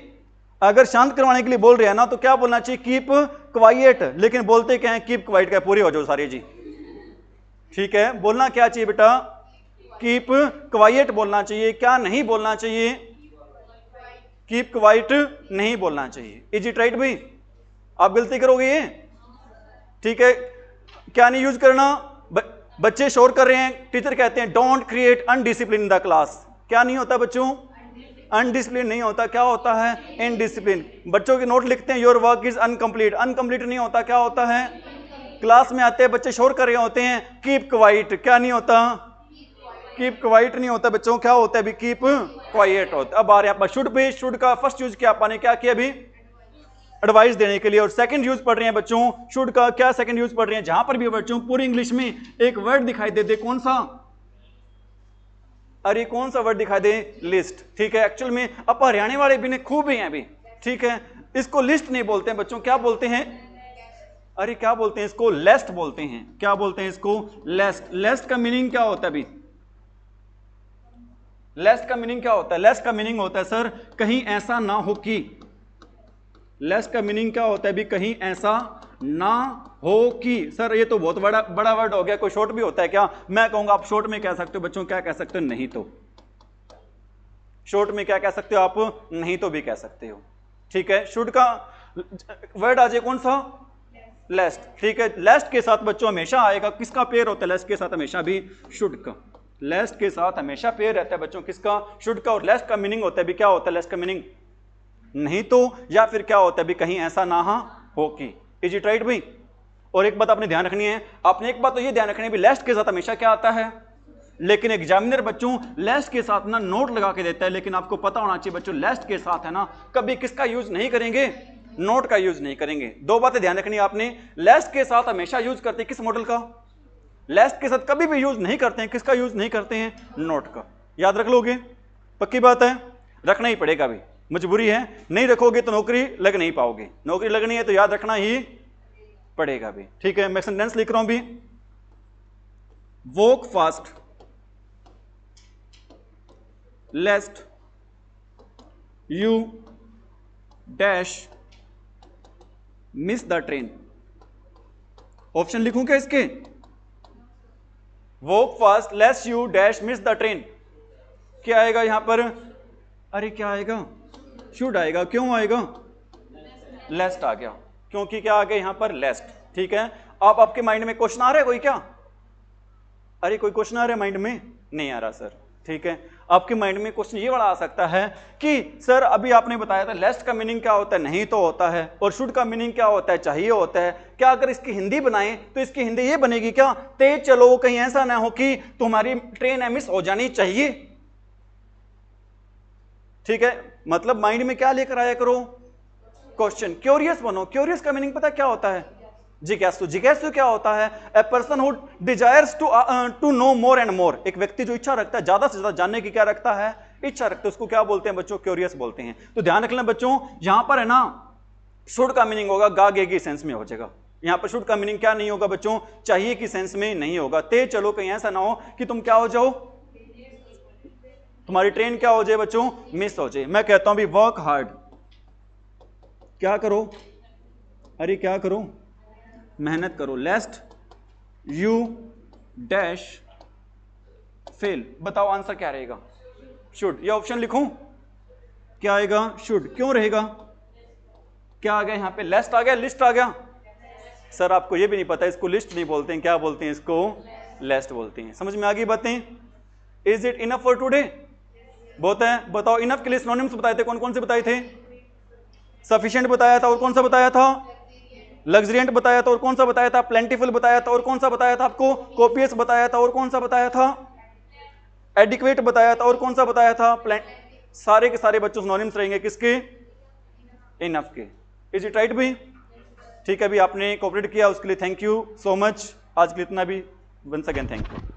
अगर शांत करवाने के लिए बोल रहे हैं ना तो क्या बोलना चाहिए? Keep quiet. लेकिन बोलते क्या है? Keep quiet. क्या पूरे हो जाओ सारे जी, ठीक है। बोलना क्या चाहिए बेटा? कीप क्वाइट बोलना चाहिए। क्या नहीं बोलना चाहिए? कीप क्वाइट नहीं बोलना चाहिए। इज इट राइट भाई? आप गलती करोगे ये, ठीक है। क्या नहीं यूज करना? बच्चे शोर कर रहे हैं, टीचर कहते हैं don't create undisciplined in the class. क्या नहीं होता बच्चों? अनडिसिप्लिन नहीं होता, क्या होता है? इनडिसिप्लिन। बच्चों के नोट लिखते हैं your work is uncomplete, uncomplete नहीं होता, क्या होता है? क्लास में आते हैं बच्चे शोर कर रहे होते हैं, कीप क्वाइट। क्या नहीं होता? कीप क्वाइट नहीं होता बच्चों, क्या होता है? भी कीप क्वाइट होता है। अब आ रहे हैं शुड पे। शुड का फर्स्ट यूज क्या आपने क्या किया? अभी एडवाइस देने के लिए। और सेकंड यूज पढ़ रहे हैं बच्चों शुड का, क्या सेकंड यूज पढ़ रहे हैं? जहां पर भी बच्चों पूरी इंग्लिश में एक वर्ड दिखाई दे, कौन सा? अरे कौन सा वर्ड दिखाई दे? लिस्ट, ठीक है। एक्चुअल में अब हरियाणा वाले भी ने खूब ही हैं अभी, ठीक है। इसको लिस्ट नहीं बोलते हैं बच्चों, क्या बोलते हैं? अरे क्या बोलते हैं इसको? लेस्ट बोलते हैं। क्या बोलते हैं इसको? लेस्ट। लेस्ट का मीनिंग क्या होता है अभी? लेस्ट का मीनिंग क्या होता है? लेस्ट का मीनिंग होता है सर, कहीं ऐसा ना हो कि। लेस्ट का मीनिंग क्या होता है भी? कहीं ऐसा ना हो कि। सर ये तो बहुत बड़ा वर्ड हो गया, कोई शॉर्ट भी होता है क्या? मैं कहूंगा आप शॉर्ट में कह सकते हो बच्चों, क्या कह सकते हो? नहीं तो। शॉर्ट में क्या कह सकते हो आप? नहीं तो भी कह सकते हो, ठीक है। शुड का वर्ड आ जाए कौन सा? लेस्ट, ठीक है। लेस्ट के साथ बच्चों हमेशा आएगा, किसका पेयर होता है लेस्ट के साथ? हमेशा भी शुड का। लेस्ट के साथ हमेशा पेयर रहता है बच्चों, किसका? शुड का। और लेस्ट का मीनिंग होता है भी, क्या होता है लेस्ट का मीनिंग? नहीं तो, या फिर क्या होता है भी? कहीं ऐसा ना हो कि। इज इट राइट भाई? और एक बात आपने ध्यान रखनी है, आपने एक बात तो ये ध्यान रखनी है भी लेस्ट के साथ हमेशा क्या आता है? लेकिन एग्जामिनर बच्चों लेस्ट के साथ ना नोट लगा के देता है, लेकिन आपको पता होना चाहिए बच्चों लेस्ट के साथ है ना कभी किसका यूज नहीं करेंगे? नोट का यूज नहीं करेंगे। 2 बातें ध्यान रखनी है आपने, लेस्ट के साथ हमेशा यूज करते हैं किस मॉडल का? लेस्ट के साथ कभी भी यूज नहीं करते हैं, किसका यूज नहीं करते हैं? नोट का। याद रख लोगे? पक्की बात है, रखना ही पड़ेगा भी, मजबूरी है। नहीं रखोगे तो नौकरी लग नहीं पाओगे, नौकरी लगनी है तो याद रखना ही पड़ेगा भी, ठीक है। मैं सेंटेंस लिख रहा हूं भी, walk fast लेस्ट you dash miss the train. Option लिखूं क्या इसके? Walk fast लेस्ट you dash miss the train. क्या आएगा यहां पर? अरे क्या आएगा? शुड आएगा। क्यों आएगा? लेस्ट आ गया, क्योंकि क्या आ गया यहां पर? लेस्ट, ठीक है। आपके माइंड में क्वेश्चन आ रहा है कोई क्या? अरे कोई क्वेश्चन आ रहा है माइंड में? नहीं आ रहा सर, ठीक है, आपके माइंड में क्वेश्चन ये वाला आ सकता है कि सर अभी आपने बताया था लेस्ट का मीनिंग क्या होता है, नहीं तो होता है, और शुड का मीनिंग क्या होता है, चाहिए होता है। क्या अगर इसकी हिंदी बनाएं तो इसकी हिंदी ये बनेगी क्या, तेज चलो, कहीं ऐसा ना हो कि तुम्हारी ट्रेन मिस हो जानी चाहिए। ठीक है, मतलब माइंड में क्या लेकर आया करो, क्वेश्चन, क्यूरियस बनो। क्यूरियस का मीनिंग पता क्या होता है, जिज्ञासु। जिज्ञासु क्या होता है, a person who desires to know more and more. एक व्यक्ति जो इच्छा रखता है, ज्यादा से ज्यादा जानने की क्या रखता है, इच्छा रखता है, उसको क्या बोलते हैं बच्चों, क्यूरियस बोलते हैं। तो ध्यान रख लें बच्चों, यहां पर है ना शुड का मीनिंग होगा गा गे की सेंस में हो जाएगा। यहां पर शुड का मीनिंग क्या नहीं होगा बच्चों, चाहिए की सेंस में नहीं होगा। तेज चलो, कहीं ऐसा ना हो कि तुम क्या हो जाओ, तुम्हारी ट्रेन क्या हो जाए बच्चों, मिस हो जाए। मैं कहता हूं भी वर्क हार्ड, क्या करो, अरे क्या करो, मेहनत करो। लेस्ट यू डैश फेल। बताओ आंसर क्या रहेगा, शुड। ये ऑप्शन लिखूं, क्या आएगा, शुड। क्यों रहेगा, क्या आ गया यहां पे, लेस्ट आ गया, लिस्ट आ गया। सर आपको ये भी नहीं पता, इसको लिस्ट नहीं बोलते हैं, क्या बोलते हैं इसको, लेस्ट बोलते हैं। समझ में आ गई बातें। Is it enough for today, बहुत है। बताओ इनफ के लिए सिनोनिम्स बताए थे, कौन कौन से बताए थे, सफिशिएंट बताया था, और कौन सा बताया था, लग्जरियंट बताया था, और कौन सा बताया था, प्लेंटीफुल बताया था, और कौन सा बताया था आपको, कोपियस बताया था, और कौन सा बताया था, एडिक्वेट बताया था, और कौन सा बताया था, सारे के सारे बच्चों सिनोनिम्स रहेंगे किसके, इनफ के। इज इट राइट भी, ठीक है। अभी आपने कोऑपरेट किया उसके लिए थैंक यू सो मच। आज के लिए इतना भी, वंस अगेन थैंक यू।